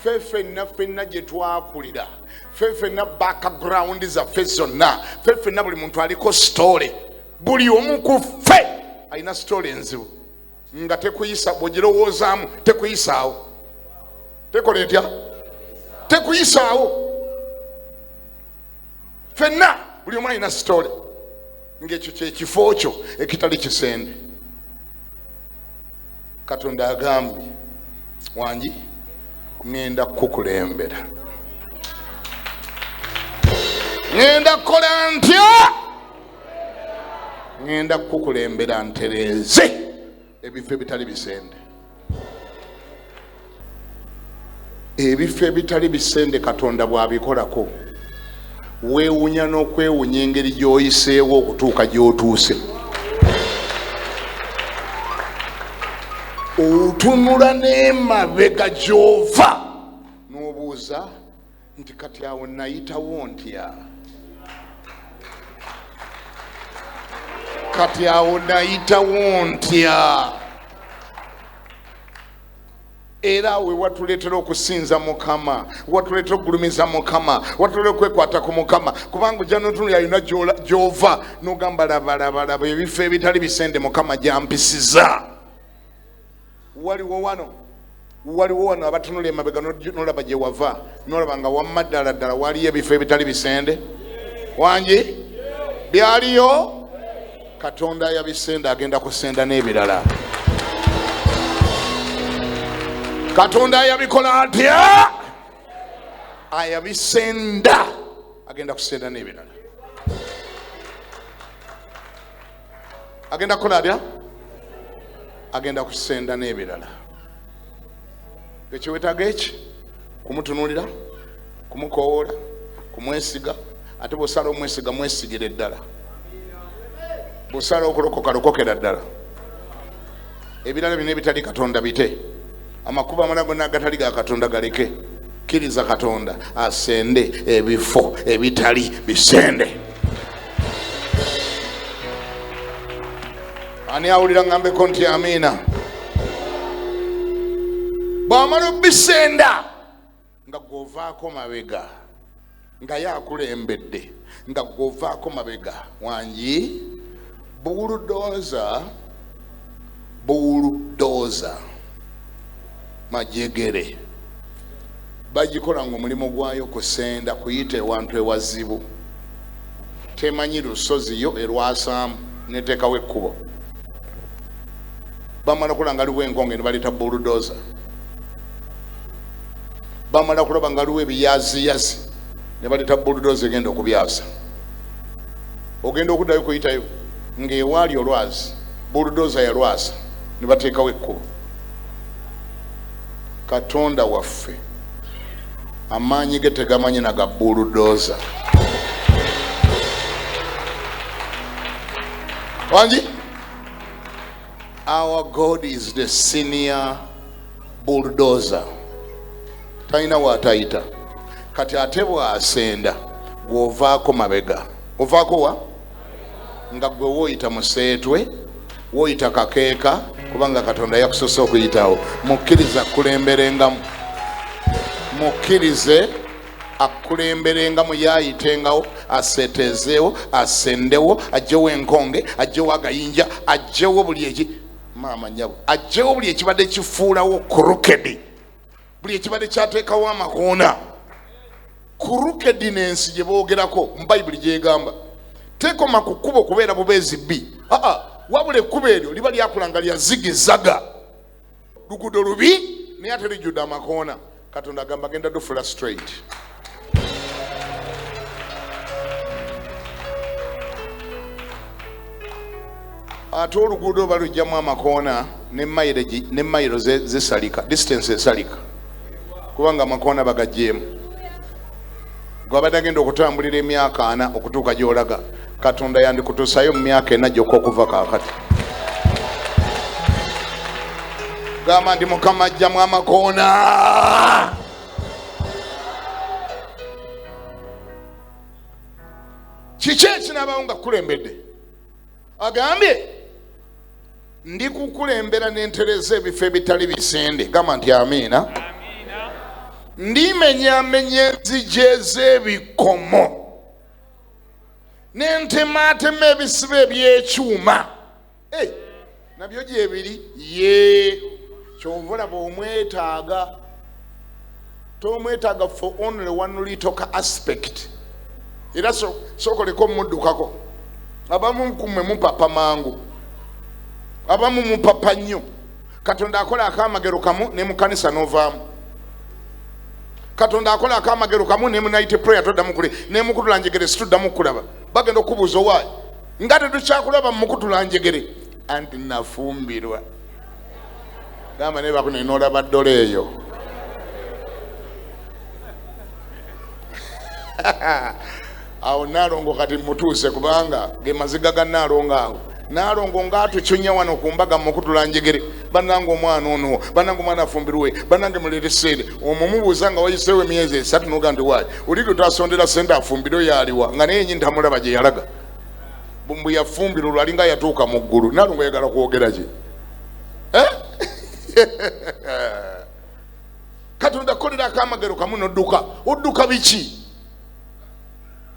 ffenna gye twakulira, ffenna background zaffe zonna, ffenna buli muntu aliko story. Buli omu ku ffe alina story enzibu nga tekuyisa, bw'ogirowoozaamu tekuyisaawo. Tekola etya? Tekuyisaawo. Ffenna buli omu alina story, ng'ekyo kyekifo kyo ekitali kisende. Katonda agambye wangi ngenda kukulembera, ngenda kukola ntya? Ngenda kukulembera ntereeze ebifo ebitali bisende. Ebifo ebitali bisende Katonda bw'abikolako weewunya n'okwewunya engeri gy'oyiseewo okutuuka gy'otuuse. Otunula n'emabega gy'ova n'obuuza nti kati awo nayitawo ntya? Kati awo nayitawo ntya? Era we watuleetera okusinza Mukama, watuleetera okugulumiza Mukama, watuleetera okwekwata ku Mukama, kubanga ojja n'otunula yonna gy'ova n'ogamba laba ebifo ebitali bisende Mukama gy'ampisiza. Waliwo wano abatunula emabega n'olaba gye wava n'olaba nga wamma ddala waliyo ebifo ebitali bisende. Wangi byaliyo. Katonda yabisenda agenda kusenda n'ebirala. Katonda yabikola atya? Ayabisenda agenda kusenda n'ebirala. Agenda kukola atya? Agenda kusenda n'ebirala. Ekyo wetaaga eki? Kumutunulira, kumukoola, kumwesiga. Ate bw'osala omwesiga mwesigire ddala. Bw'osala okulokoka lokokera ddala. Ebirala bino ebitali Katonda bite. Amakubo amalala gonna agatali ga Katonda galeke. Kkiriza Katonda asende ebifo ebitali bisende. Ani awulira ngambeko nti amiina? Bw'amala obisenda nga gwovaako mabega, nga yakulembedde nga gwovaako mabega, wangi buuludooza majegere bagikola ng'omulimu gwayo kusenda, kuyita ewantu ewazibu, temanyi lusozi yo erwasaamu neteekawo ekkubo. Bamala kulaba nga liwo enkonge ne baleeta buuludooza. Bamala kulaba nga liwo ebiyaziyazi ne baleeta buuludooza egenda okubyasa. Ogenda okuddayo kuyitayo ng'ewaali olwazi buuludooza yalwasa ne bateekawo ekkubo. Katonda waffe amaanyi ge tegamanyi naga buuludooza. Wangi? Our God is the senior bulldozer. Taina watayita. Kati ate bw'asenda gw'ovaako mabega. Ovaako wa? Nga gwe woyita museetwe, woyita kakeeka, kubanga Katonda yakusosa okuyitawo. Mukkirize akulemberengamu. Mukkirize akulemberengamu, yayitengawo, asetezeewo, asendewo, ajjewo enkonge, ajjewo agayinja, ajjewo buli eki. Maama nyabo, ajjewo buli ekibadde kifuulawo kurukedi, buli ekibadde kyateekawo amakoona. Kurukedi n'ensi gye boogerako mu Bayibuli gyegamba tekoma ku kkubo kubeera bubeezi bbi. Wabula ekkubo eryo liba lyakulanga lya zigizaga, luguudo lubi naye ate lijjudde amakoona. Katonda agamba genda dufula straight. ate oluguudo balujjamu amakoona ne mayiro zisalika, distance esalika, kubanga amakoona bagajjeemu. Gwabadde agenda okutambulira emyaka 4 okutuuka gy'olaga, Katonda yandikutuusayo mu myaka 4 gyokka okuva kaakati. Gamba ndi Mukama ajjamu amakoona. Kiki ekinaabawo nga kulembedde? Agambye ndi kukulembera n'entereza ebifo ebitali bisende. Gamba nti amiina. Ndimenyamenya enzigi ez'ebikomo n'entemaatema ebisibo ebyekyuma. Nabyo gyebiri ye kyova olaba omwetaaga. Tomwetaaga for only one little aspect. Era sokoleko muddukako. Abamu kumwe mupapa mangu, abamu mupapa nnyo. Katonda akola akamagero kamu ne mu kanisa n'ovaamu. Katonda akola akamagero kamu ne mu night prayer toddamu kule, ne mu kutulanjegere situddamu kulaba. Bagenda okubuuza owaayi nga tetukyakulaba mu kutulanjegere anti nafumbirwa. Gamba ne bakune n'olaba ddole eyo. Awo Naalongo kati mutuuse kubanga ge maziga ga Naalongo awo. Naalongo ng'atucunya wano ku mbaga mu kutulanjegere. Bannange omwana ono, bannange omwana afumbirwe, bannange mulere ssente. Omwo mubuuza nga wayiseewo emyezi 3 n'ogamba nti waayi oli tutasondera ssente afumbirwe yaliwa nga naye nnyini tamulaba gye yalaga. Bumbu yafumbirwa olwalinga yatuuka mu ggulu. Naalongo yagala kwogera ki? Katonda kolera akamagero kamu n'odduka. Odduka biki?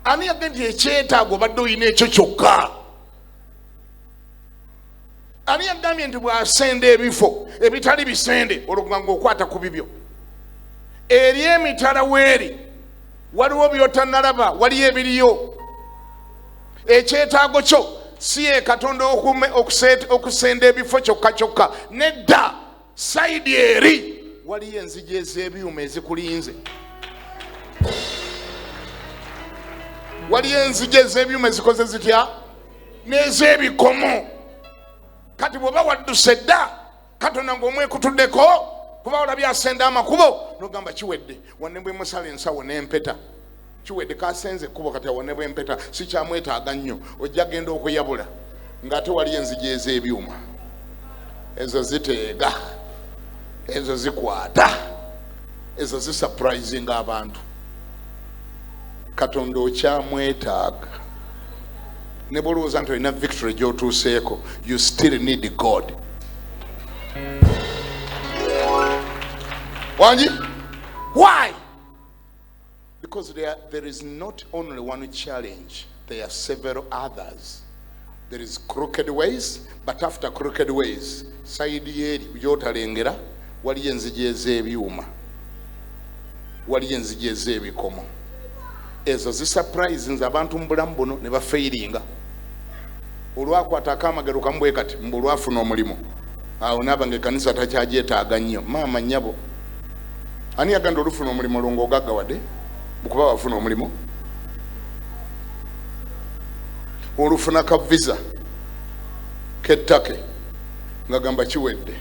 Ani yagambye ekyetaago badde oyina ekyo kyokka? Ani yagambye nti bw'asenda ebifo ebitali bisende oluganga okwata ku bibyo? Eri emitala weeri waliwo by'otannalaba, waliyo ebiriyo. Ekyetaago kyo si ye Katonda okusenda ebifo kyokka kyokka. Nedda, sayidi eri waliyo enzigi ez'ebyuma ezikulinze. Waliyo enzigi ez'ebyuma ezikoze zitya? N'ez'ebikomo. Kati bw'oba wadduse dda, Katonda ng'omwekutuddeko kuba olabye asenda amakubo n'ogamba kiwedde. Wanne bwe musala ensawo n'empeta. Kiwedde kasenze ekkubo kati wanne bw'empeta si kyamwetaaga nnyo. Ojja genda okuyabula ng'ate waliyo enzigi ez'ebyuma. Ezo ziteega. Ezo zikwata. Ezo zisupurizinga abantu. Katonda okyamwetaaga. Ne bw'olowooza nti olina victory gy'otuuseeko, you still need God. Wangi? Why? Because there is not only one challenge, there are several others. There is crooked ways, but after crooked ways, saidi eri by'otalengera waliyo enzigi ez'ebyuma, waliyo enzigi ez'ebikomo. Ezo zisurprise nze abantu mu bulamu buno ne bafeiringa. Olwakwata akamagero kamubwe kati mbu lwafuna omulimu. Awo n'abange ekkanisa takyagyetaaga nnyo. Maama nnyabo. Ani yagenda olufuna omulimu olwo ng'ogaggawadde? Bukuba wafuna omulimu. Olufuna ka visa k'ettake nga gamba kiwedde.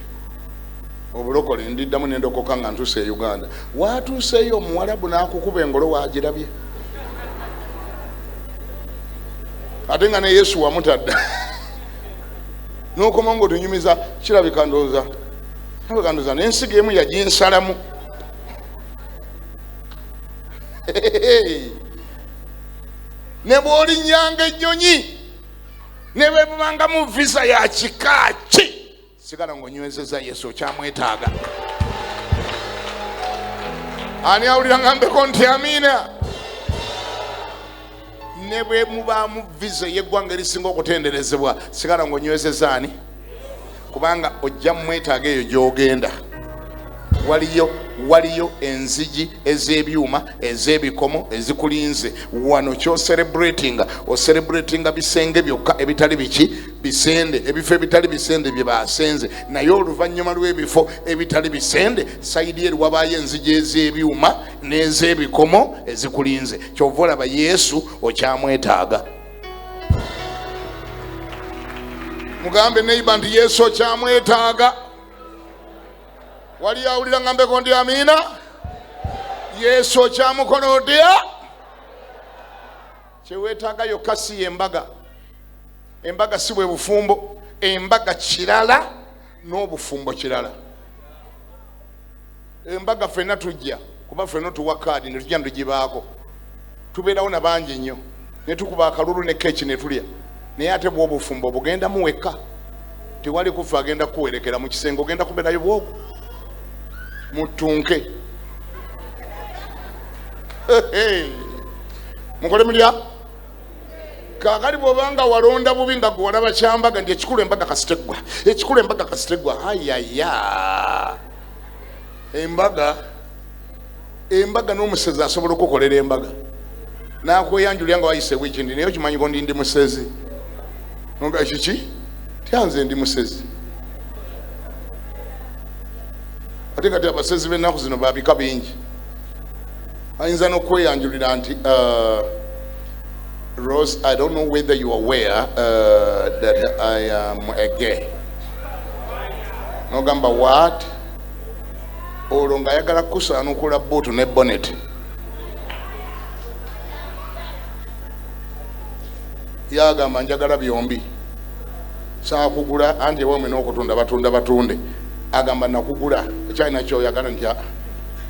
Obulokole ndiddamu n'endokoka nga ntuuse e Uganda. Waatuuseyo omuwalabu n'akukuba engolo waagirabye. Ate nga ne Yesu wamutadda. N'okoma ng'otunyumiza kirabika ndowooza n'ensigo emu yaginsalamu. Ne bw'olinnyanga ennyonyi ne bw'ebanga mu visa ya kika ki sigala ng'onywezeza Yesu okyamwetaaga. Ani awulira ngambeko nti amiina? Ne bwe mubaamu visa y'eggwanga erisinga okutenderezebwa sigala ng'onywezeza ani? Kubanga ojja mwetaaga eyo gy'ogenda. Waliyo enzigi ez'ebyuma ez'ebikomo ezikulinze. Wano ky'ocelebratinga bisenge byokka ebitali biki bisende, ebifo ebitali bisende bye baasenze. Naye oluvannyuma lw'ebifo ebitali bisende, sayidi eri wabaayo enzigi ez'ebyuma n'ez'ebikomo ezikulinze. Ky'ova olaba Yesu okyamwetaaga. mugambe neighbor nti Yesu kyamwetaaga. Wali awulira ngambeko ndi amina? Yesu kyamukola otya? Kyewetaaga yokka si embaga. Embaga si bwe bufumbo, embaga kirala n'obufumbo kirala. Embaga ffenna tujja kuba ffenna tuwa kaadi ne tujja ntugibaako. Tubeerawo na bangi nnyo ne tukuba akalulu ne keeki ne tulya. Naye ate bw'obufumbo bugenda muweka. Tewali kufa agenda kuwerekera mu kisenge, ogenda kubeerayo bwogwo. Mutunke. Mukole mulya? Kakali bw'obanga walonda bubi nga gwe walaba kyambaga nti ekikulu embaga kasitegwa. Ekikulu embaga kasitegwa. Ayaya. Embaga n'omusezi asobola okukolera embaga. Nakweyanjulya nga wayise weekend naye okimanyi ko ndi musezi. Nonga kiki? Tyanze ndi musezi. Ate kati abasezi b'ennaku zino babika bingi. Ayinza n'okweyanjulira nti Rose, I don't know whether you are aware that I am a gay. Nogamba what? Olwo nga ayagala kusaanukula bootu ne bonnet. Yagamba njagala byombi. Saakugula anti ewamwe n'okutunda batunde. Agamba nakugula ekyalina kyoyagala nti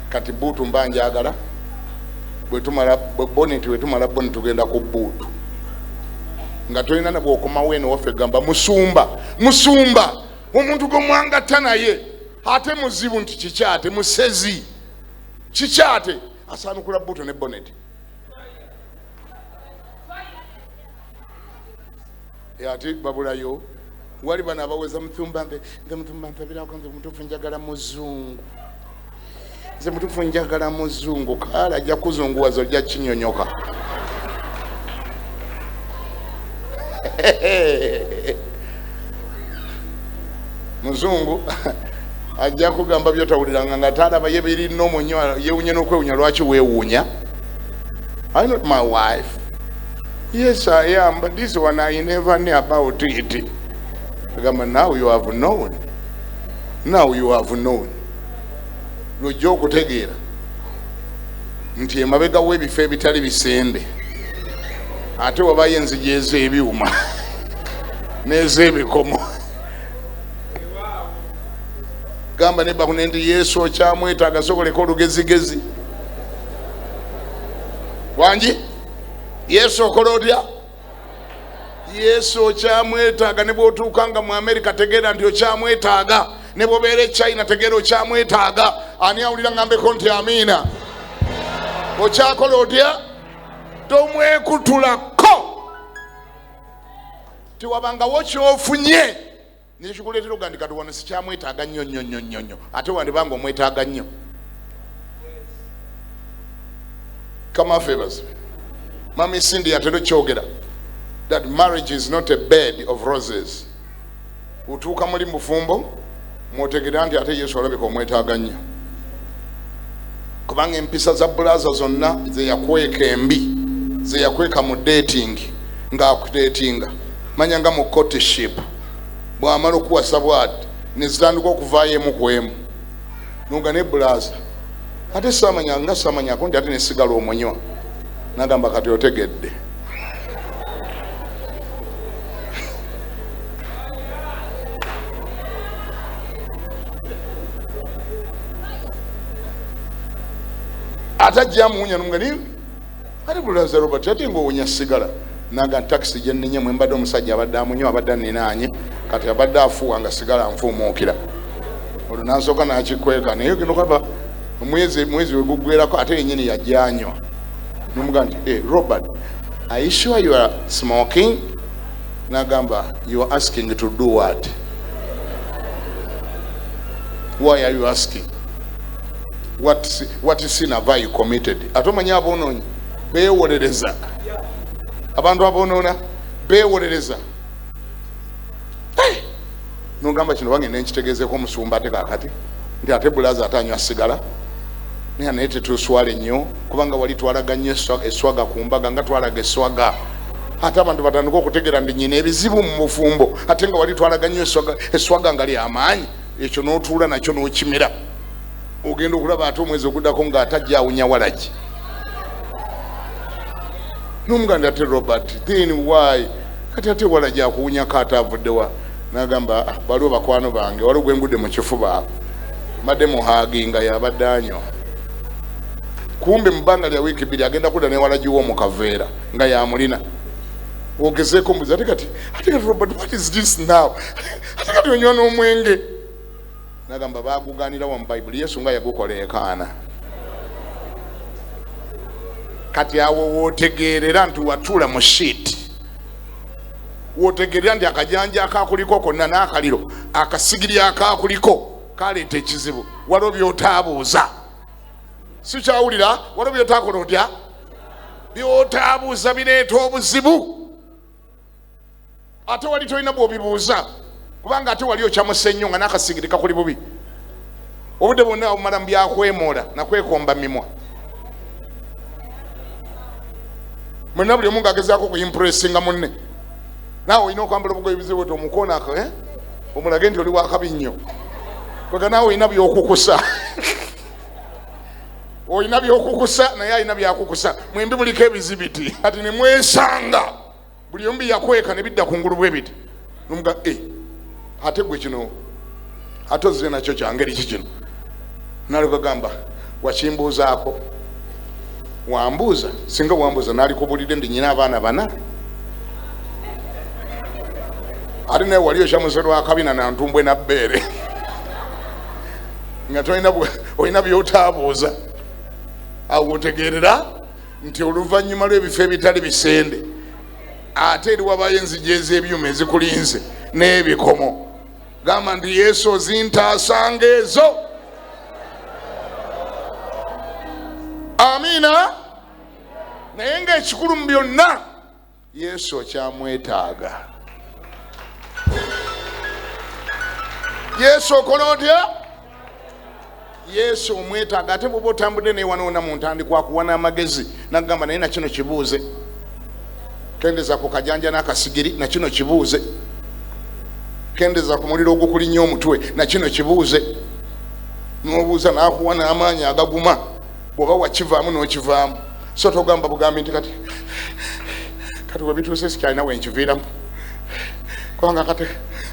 kati bootu mba njagala. Bwetumala bonnet wetumala bonnet tugenda ku bootu. Nga tolina nabwo okomawo eno waffe gamba musumba. Omuntu gomwangata naye. Ate muzibu nti kikyate musezi. Kikyate asaanukula bootu ne bonnet. Ate babulayo wali bana abaweza mutumba birako nze mutufu njagala muzungu. Nze mutufu njagala muzungu kala ajja kuzunguwaza ojja kinyonyoka. Muzungu ajja kugamba byotawuliranga nga talaba ye birina omunyo yewunya n'okwewunya lwaki weewuunya. I'm not my wife. Yes, I am, but this one I never knew about it. Now you have known. Lojja okutegeera nti emabega w'ebifo ebitali bisende ate wabayo enzigi ez'ebyuma n'ez'ebikomo. Gamba ne bakune nti Yesu okyamwetaaga sokoleko olugezigezi. Wangi? Yesu okola otya? Yesu okyamwetaaga. Ne bw'otuukanga mu Amerika tegeera nti okyamwetaaga. Ne bw'obeera e China tegeera okyamwetaaga. Ani awulira ngambeko nti amiina? Okyakola otya? Tomwekutulako. Tiwabangawo kyofunye nekikuleetera ogandi kati wano sikyamwetaaga nnyo ate wandibanga omwetaaga nnyo. Come on, favors. Mami Cindy atero kyogera that marriage is not a bed of roses. Utuuka muli mufumbo mwotegerera nti ate Yesu alabika omwetaaga nnyo. Kubanga empisa za bulaza zonna ze yakweka embi ze yakweka mu dating ng'akudatinga manya nga mu courtship bw'amala okuwasa bw'ati ne zitandika okuvaayo emu ku emu nonga ne bulaza ate samanyako nti ate nesigala omunywa nagamba kati otegedde. Atajja munya numgani ate bulaza Robert ate ng'owunya sigala naga taxi gye nnenye mwe mbadde omusajja abadde amunywa abadde anninaanye kati abadde afuuwa nga sigala nfuumuukira olwo nansooka n'akikweka naye ogenda okulaba omwezi we guggweerako ate yennyini yajja anywa nomuga nti Robert, are you sure you are smoking? Nagamba, you are asking to do what? Why are you asking? What sin have you committed? Atomanya abononyi beewolereza. Abantu abonoona beewolereza. Nogamba kino bange nenkitegeezeko omusumba ate kakati nti ate bulaza atanywa sigala naye naye tetuswale nnyo kubanga wali twalaga nnyo eswaga ku mbaga nga twalaga eswaga ate abantu batandika okutegera ndi nyina ebizibu mu mufumbo ate nga wali twalaganya eswaga nga lyamaanyi ekyo n'otuula nakyo n'okimira ogenda okulaba ate omwezi oguddako ng'atajja awunya walagi n'omuganda ate Robert then why kati ate walagi akuwunyako ate avuddewa n'agamba baliwo bakwano bange waliwo gwe ngudde mu kifuba mbadde muhaginga yabadde anywa kumbe mu bbanga lya wiiki 2 agenda kudda ne walagi w'omukaveera nga yamulina ogezeeko mbuzi ate kati Robert what is this now ate kati onywa n'omwenge nagamba baguganira wa mu Bayibuli Yesu nga yagukola ekaana kati awo wootegeerera nti watuula mu shiti wootegeerera nti akajanja akakuliko konna n'akaliro akasigiri akakuliko kaleeta ekizibu waliwo byotaabuuza si kyawulira waliwo byotaakola otya byotaabuuza bireeta obuzibu ate wali tolina bw'obibuuza kubanga ate wali okyamuse nnyo nga n'akasigiri kakuli bubi obudde bwonna omala mu byakwemola nakwekomba mimwa mwenna buli omu ng'agezaako okuyimpuresinga munne naawe olina okwambala obugoye bizibu ti omukoonako omulage nti oli wakabi nnyo kwega naawe olina byokukusa olina byokukusa naye alina byakukusa mwembi buliko ebizibiti ati ne mwesanga buli omu yakweka ne bidda ku ngulu bwe biti nomuga ate gwe kino ate ozire nakyo kyangeri ki kino nalikagamba wakimbuuzaako wambuuza singa wambuuza nalikubulidde ndi nyina abaana 4 ate naye wali okyamuserwa akabina nantumbwe nabbeere nga olina byotaabuuza awo otegeerera nti oluvannyuma lw'ebifo ebitali bisende ate eri wabayo enzigi ez'ebyuma ezikulinze n'ebikomo gamba nti Yesu ozintaasanga ezo amiina naye ng'ekikulu mu byonna Yesu okyamwetaaga Yesu okola otya Yesu omwetaaga ate bw'oba otambudde neewanoona mu ntandikwa kuwana amagezi nagamba naye nakino kibuuze kendeza ku kajanja n'akasigiri nakino kibuuze kendeza ku muliro ogukulinya omutwe nakino kibuuze n'obuuza n'akuwa n'amaanyi agaguma bw'oba wakivaamu n'okivaamu so togamba bugambi nti kati webituuse sikyalina wenkiviiramu kubanga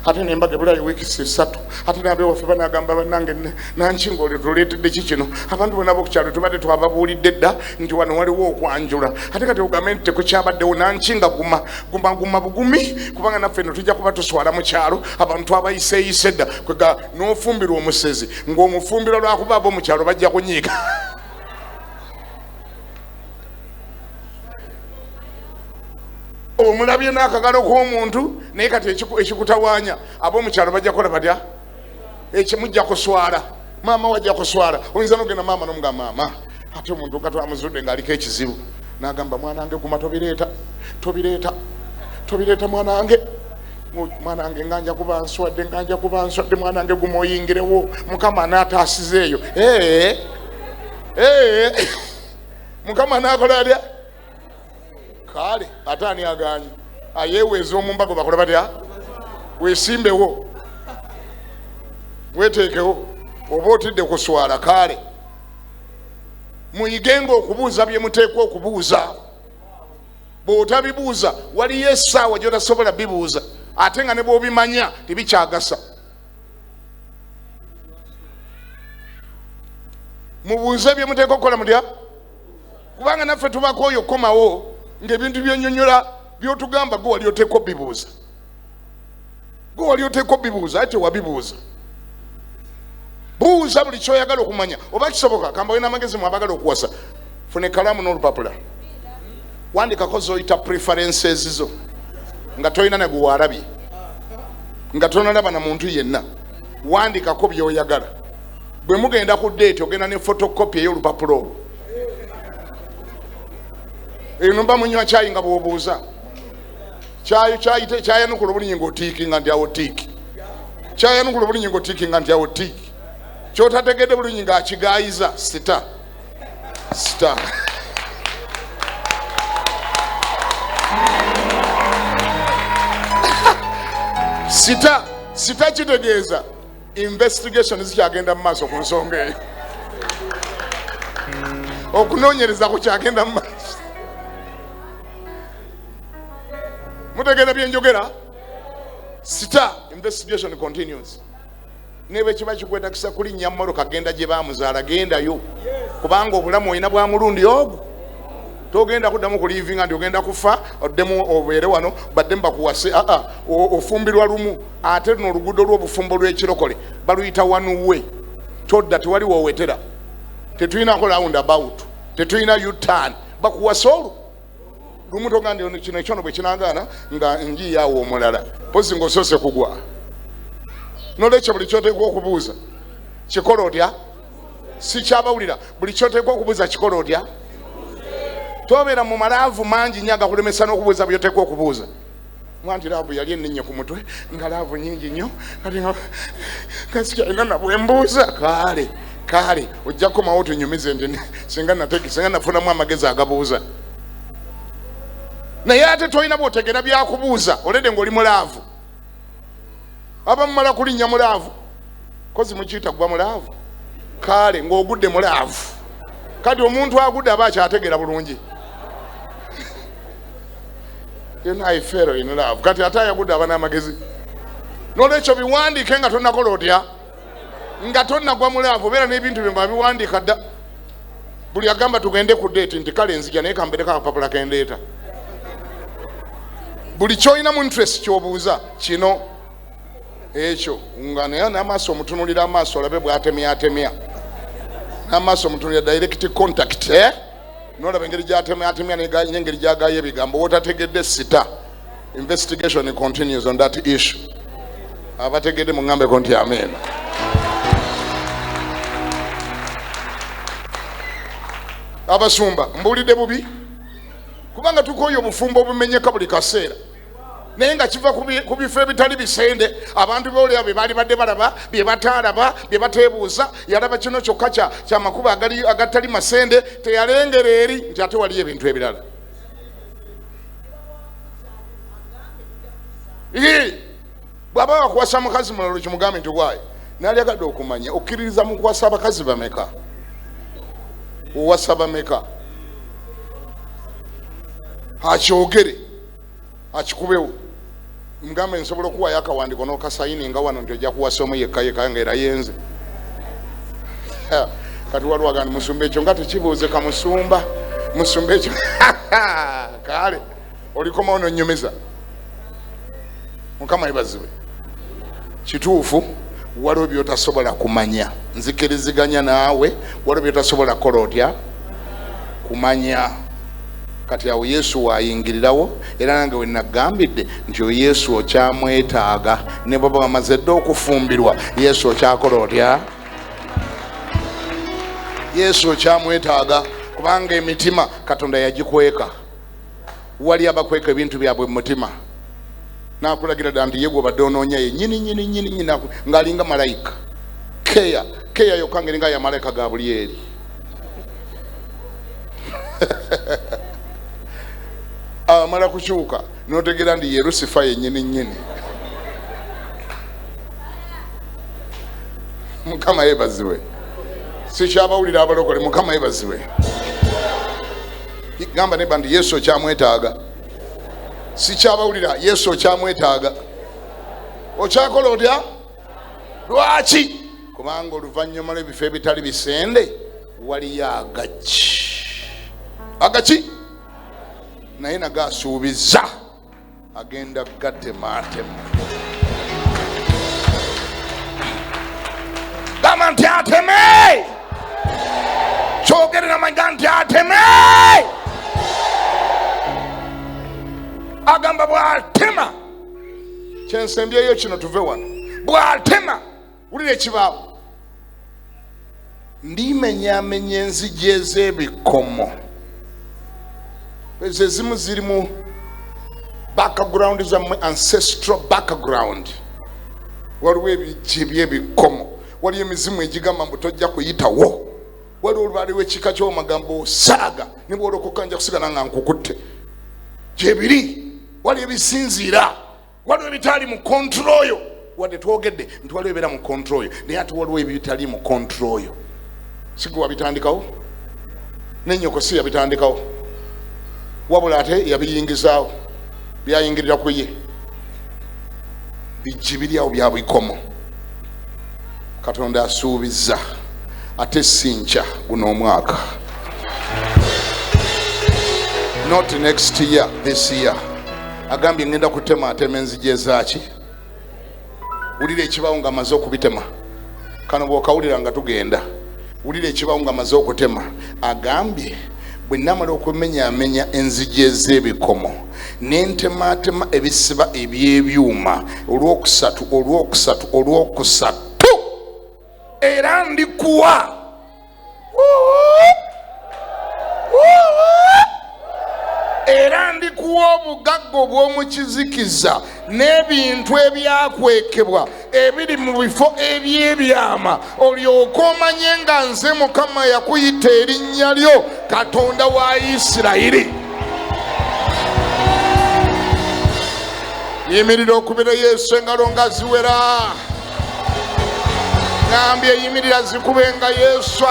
ate nembaga ebulayo wiiki 3 ate nabewaffe banagamba bannange nankinga oli tuleetedde ki kino abantu bonna bokukyalo tubadde twababuulidde dda nti wano waliwo okwanjula ate kati ogambe nti tekukyabaddewo nankinga guma bugumi kubanga naffe no tujja kuba tuswala mu kyalo abantu twabayiseeyise dda kwega n'ofumbirwa omusezi ng'omufumbiro lwakuba abo mu kyalo bajja kunyiiga omulabye n'akagalo k'omuntu naye kati ekikutawaanya ab'omukyalo bajja kukola batya ekimujja kuswala maama wajja kuswala oyinza n'ogenda maama n'omugamba maama ate omuntu nga twamuzudde ng'aliko ekizibu n'agamba mwanange guma tobireeta mwanange nganja kuba nswadde mwanange guma oyingirewo mukama anaataasizeeyo mukama anaakola atya kale ate ani aganye ayeweeza omumbago bakola batya weesimbewo weteekewo oba otidde kuswala kale muyigenga okubuuza bye muteekwa okubuuza bw'otabibuuza waliyo essaawa gy'otasobola bibuuza ate nga ne bw'obimanya tebikyagasa mubuuze bye muteekwa okukola mutya kubanga naffe tubako oyo komawo ng'ebintu byonyonyola byotugamba gwe wali oteekwa bibuuza ate wabibuuza buuza buli kyoyagala okumanya oba kisoboka kamba olina amagezi mwabagala okuwasa funa ekalamu n'olupapula wandikako zoyita preferences zo nga tolina ne guwalabye nga tonalaba na muntu yenna wandikako byoyagala bwe mugenda ku date ogenda ne photocopy ey'olupapula olwo enumba munywa kyayi nga bw'obuuza kyayanukula obulinyi ng'otiikinga nti awo tiiki kyayanukula obulinyi ng'otiikinga nti awo tiiki kyotategedde bulunyi ng'akigaayiza sita Sita kitegeeza investigation zikyagenda mu maaso ku nsonga eyo. Okunoonyereza kukyagenda mu maaso. Mutegeera bye njogera? Sita investigation continues. Nebe kiba kikwetagisa kulinnya mmoloka genda gye baamuzaala gendayo. Kubanga obulamu olina bwa mulundi ogwo. Togenda kuddamu kulivinga nti ogenda kufa oddemu obeere wano badde bakuwase ofumbirwa lumu ate no oluguudo lw'obufumbo lw'ekirokole baluyita wanuwe todda tewali woowetera tetulina ko roundabout tetulina U-turn bakuwase olwo lumu toganda nti kino ekyono bwe kinagaana nga njiyawo omulala pozi ng'osoose kugwa nolwekyo buli kyoteekwa okubuuza kikola otya si kyabawulira buli kyoteekwa okubuuza kikola otya tobeera mu malaavu mangi nnyo agakulemesa n'okubuuza byoteekwa okubuuza mwanti laavu yali ennennye ku mutwe nga laavu nyingi nnyo kasi kyalina nabwembuuza kale ojja kukomawo tunyumize nti singa nafunamu amagezi agabuuza naye ate tolina bw'otegera byakubuuza olede ng'oli mulaavu abamumala kulinnya mulaavu kozi mukiyita gwa mulaavu kale ng'ogudde mulaavu kati omuntu agudde aba akyategeera bulungi I fell in love. Kati ate ayagudde aba n'amagezi n'olwekyo biwandiike nga tonnakola otya nga tonnagwa mulaavu obeera n'ebintu bye nga biwandiika dda buli agamba tugende ku deeti nti kale nzija naye kambereko akapapula kendeeta buli kyolina mu interest ky'obuuza kino ekyo nga naye n'amaaso omutunulira amaaso olabe bw'atemyatemya n'amaaso omutunulira direct contact nolaba engeri gyatemyatemya n'engeri gyagayo ebigambo wotategedde sita investigation continues on that issue abategedde muŋŋambeko nti amen. Abasumba mbuulidde bubi kubanga tukooye obufumbo obumenyeka buli kaseera naye nga kiva ku bifo ebitali bisende abantu boolera be baali badde balaba bye bataalaba bye bateebuuza yalaba kino kyokka kya makubo agatali masende teyalengera eri nti ate waliyo ebintu ebirala bw'aba wakuwasa mukazi mulalo kimugambe nti waaye naali agadde okumanya okkiririza mu kuwasa abakazi bameka owasa bameka akyogere akikubewo mugambe nsobola okuwayo akawandiiko n'okasayininga wano nti ojja kuwasa omu yekka ngaera yenze kati waliwo agandi musumba ekyo nga tekibuuze kamusumba musumba ekyo kale olikomawo nonyumiza mukama yebazibe kituufu waliwo byotasobola kumanya nzikiriziganya naawe waliwo byotasobola kukola otya kumanya kati awo Yesu wayingirirawo era nange we nagambidde nti Yesu okyamwetaaga ne baba bamaze dda okufumbirwa Yesu okyakola otya Yesu okyamwetaaga kubanga emitima Katonda yagikweka wali abakweka ebintu byabwe mu mutima nakulagira dda nti ye gw'obadde onoonya ye nyini ng'alinga malayika keya yokka ngeringa ya malayika Gabulyeri amala kukyuka n'otegeera ndi ye Lusifa yennyini mukama yebaziwe sikyabawulira abalokole mukama yebaziwe gamba neba ndi Yesu okyamwetaaga sikyabawulira Yesu okyamwetaaga okyakola otya lwaki kubanga oluvannyuma lw'ebifo ebitali bisende waliyo agaki naye nagasuubiza agenda gatematema gamba nti ateme kyogerera maga nti ateme agamba bw'atema kyensembyeyo kino tuve wano bw'atema wulira ekibaawo ndimenyamenya enzigi ez'ebikomo ezo ezimu ziri mu background zammwe ancestral background waliwo ebigi by'ebikomo waliyo emizimu egigamba mbu tojja kuyitawo waliwo olubaliwo ekika ky'omagambo osaaga ne bw'olokoka nja kusigala nga nkukutte gyebiri waliyo ebisinziira waliwo ebitali mu control yo wadde twogedde nti waliwo ebeera mu control yo naye ate waliwo ebitali mu control yo sigwe wabitandikawo n'ennyoko si yabitandikawo wabula ate yabiyingizaawo byayingirira ku ye bijji biryawo bya bikomo Katonda asuubizza ate sincha guno omwaka not next year, this year agambye ngenda kutema atema enzigi zaaki wulira ekibawo nga amaze okubitema kano bw'okawulira nga tugenda wulira ekibawo nga amaze okutema agambye bwe namala okumenyaamenya enzigi ez'ebikomo n'entematema ebisiba eby'ebyuma olwokusatu era ndikuwa era ndikuwa obugagga obw'omukizikiza n'ebintu ebyakwekebwa ebiri mu bifo eby'ebyama olyoke omanye nga nze Mukama yakuyita erinnya lyo Katonda wa Isirayiri. Yimirira okubira Yesu engalo nga ziwera. Ngambye yimirira zikube nga Yesu.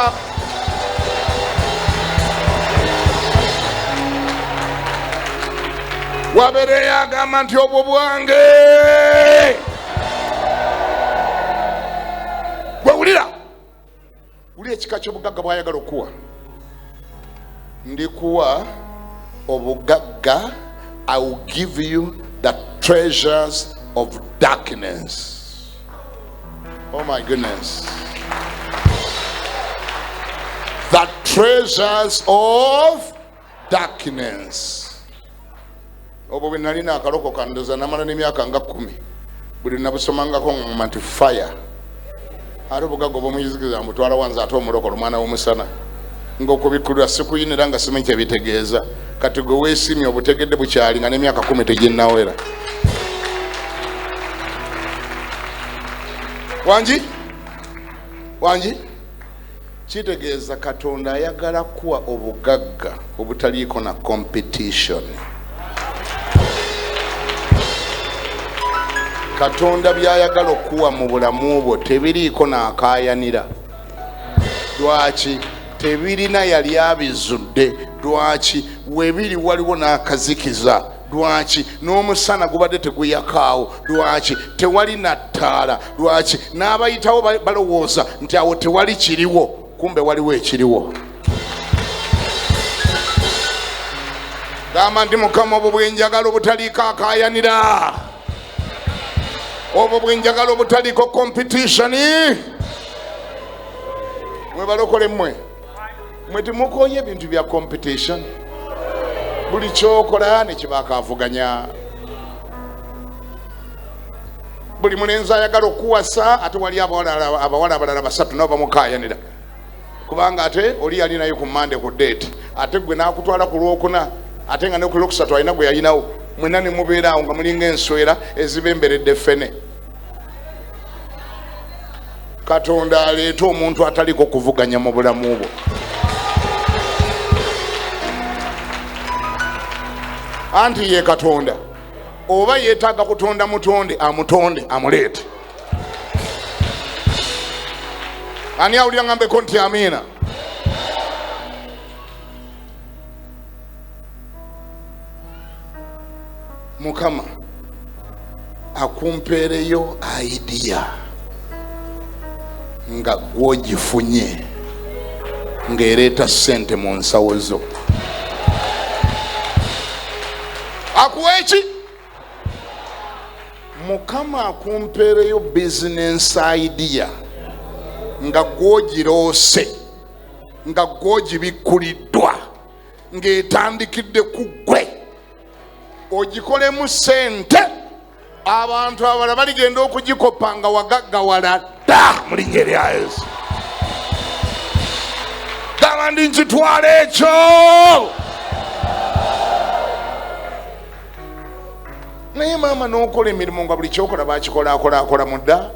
Wabere yagamba nti obwo bwange bwewulira wulira ekika ky'obugagga bw'ayagala okuwa ndikuwa obugagga. I will give you the treasures of darkness. Oh my goodness. The treasures of darkness. Obo bwe nalina akaloko kandoza namala n'emyaka nga 10 buli nabusomangako ngamba nti fire ate obugagga obw'omuyizikiza mbutwala wanze ate omulokole omwana w'omusana ng'okubikulira sikuyinira nga simanyi kyebitegeeza kati gwe weesimye obutegedde bukyali nga n'emyaka 10 teginnawera. Wangi kitegeeza Katonda ayagala kuwa obugagga obutaliiko na competition. Katonda byayagala okuwa mu bulamu bwo tebiriiko n'akaayanira. Lwaki? Tebirina yali abizudde. Lwaki? Webiri waliwo n'akazikiza. Lwaki? N'omusana gubadde teguyakaawo. Lwaki? Tewali na ttaala. Lwaki? N'abayitawo balowooza nti awo tewali kiriwo, kumbe waliwo ekiriwo. Gamba nti Mukama obwo bwenjagala obutaliiko akaayanira, obwo bwenjagala obutaliiko competition. Mwe balokole mmwe temukoye ebintu bya competition. Buli kyokola ne kibakaavuganya. Buli mulenzi ayagala okuwasa ate wali abawala abalala basatu nabo bamukaayanira kubanga ate oli yali nayo ku Monday ku date ate gwe n'akutwala ku Lwokuna ate nga ne ku Lwokusatu alina gwe yalinawo. Mwena ne mubeeraawo nga mulinga enswera ezibemberedde ffene. Katonda aleeta omuntu ataliko kuvuganya mu bulamu bwo. Anti ye Katonda oba yeetaaga kutonda mutonde amutonde amuleete. Ani awulira ngambeko nti amiina? Mukama akumpeereyo idea nga gwogifunye ng'ereeta ssente mu nsawo zo. Akuwa eki? Mukama akumpeereyo business idea nga gwogiroose, nga gwogibikkuliddwa, ng'etandikidde ku ggwe, ogikolemu ssente, abantu abalala baligenda okugikopa nga wagaggawala dda mu linnya erya Yesu. Gamba ndi nkitwala ekyo. Naye maama n'okola emirimu nga buli kyokola bakikola mu dda.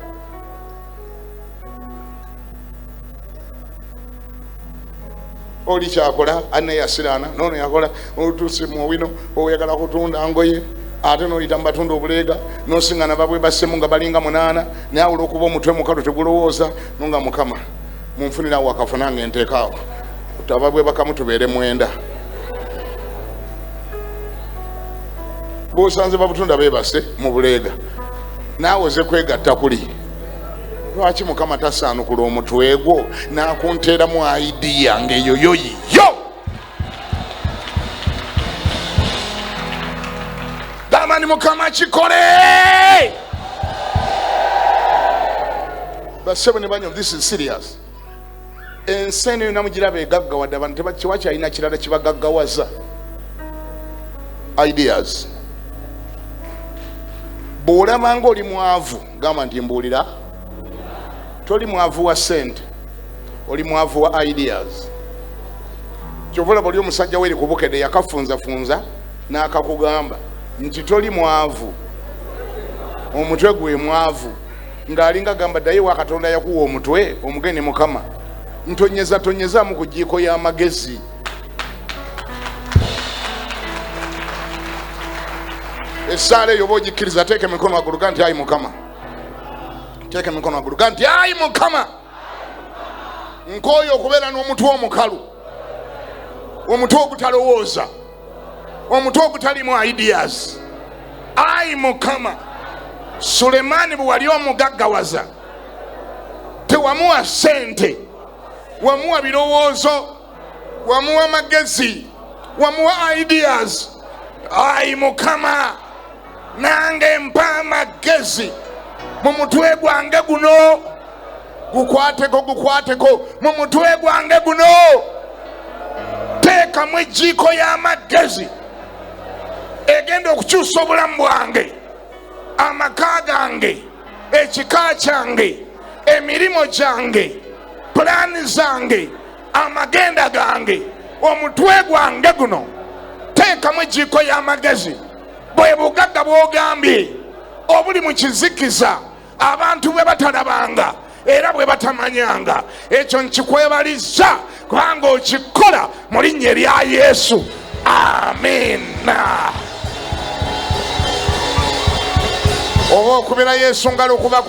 Oli kyakola ane yasiraana nono yakola otuuse mu wino oyagala kutunda ngoye ate noyita mubatunda obuleega nosingana babwe bassemu nga balinga 8 naye olwokuba omutwe mukalu tegulowooza nonga mukama munfunirawo akafu nange nteekaawo ababwe bakamu tubeere 9 bosanze babutunda bebase mu buleega naawe oze kwegatta kuli lwaki mukama tasaanukula omutwe gwo nakunteeramu ID yange eyo yoyiyo damani mukama kikole basebe ne banyo. This is serious. Ensi eno yonna mugiraba egaggawadde abantu tebakyalina kirala kibagaggawaza. Ideas. Bw'olaba ng'oli mwavu gamba nti mbuulira, toli mwavu wa ssente, oli mwavu wa ideas. Kyova olaba oli omusajja weeri ku bukedde yakafunzafunza n'akakugamba nti toli mwavu, omutwe gwe mwavu, ng'alinga gamba ddayo wa Katonda yakuwa omutwe omugende mukama ntonyezaamu ku jjiiko y'amagezi. Essaala eyo oba ogikkiriza teeka emikono waggulu ga nti ayi mukama, teeka emikono waggulu ga nti ayi mukama, nkooye okubeera n'omutwe omukalu, omutwe ogutalowooza, omutwe ogutalimu ideas. Ayi mukama, Sulemaani bwe wali omugaggawaza tewamuwa ssente, wamuwa birowoozo, wamuwa amagezi, wamuwa ideas. Ayi mukama, nange mpa amagezi mu mutwe gwange guno, gukwateko mu mutwe gwange guno, teekamu ejjiiko y'amagezi egenda okukyusa obulamu bwange, amaka gange, ekika kyange, emirimu gyange, pulaani zange, amagenda gange. Omutwe gwange guno teekamu ejjiiko y'amagezi. Bwe bugagga bw'ogambye obuli mu kizikiza abantu bwe batalabanga era bwe batamanyanga, ekyo nkikwebaliza kubanga okikola mu linnya erya Yesu. Amina. Oba okubira Yesu ngalo kuba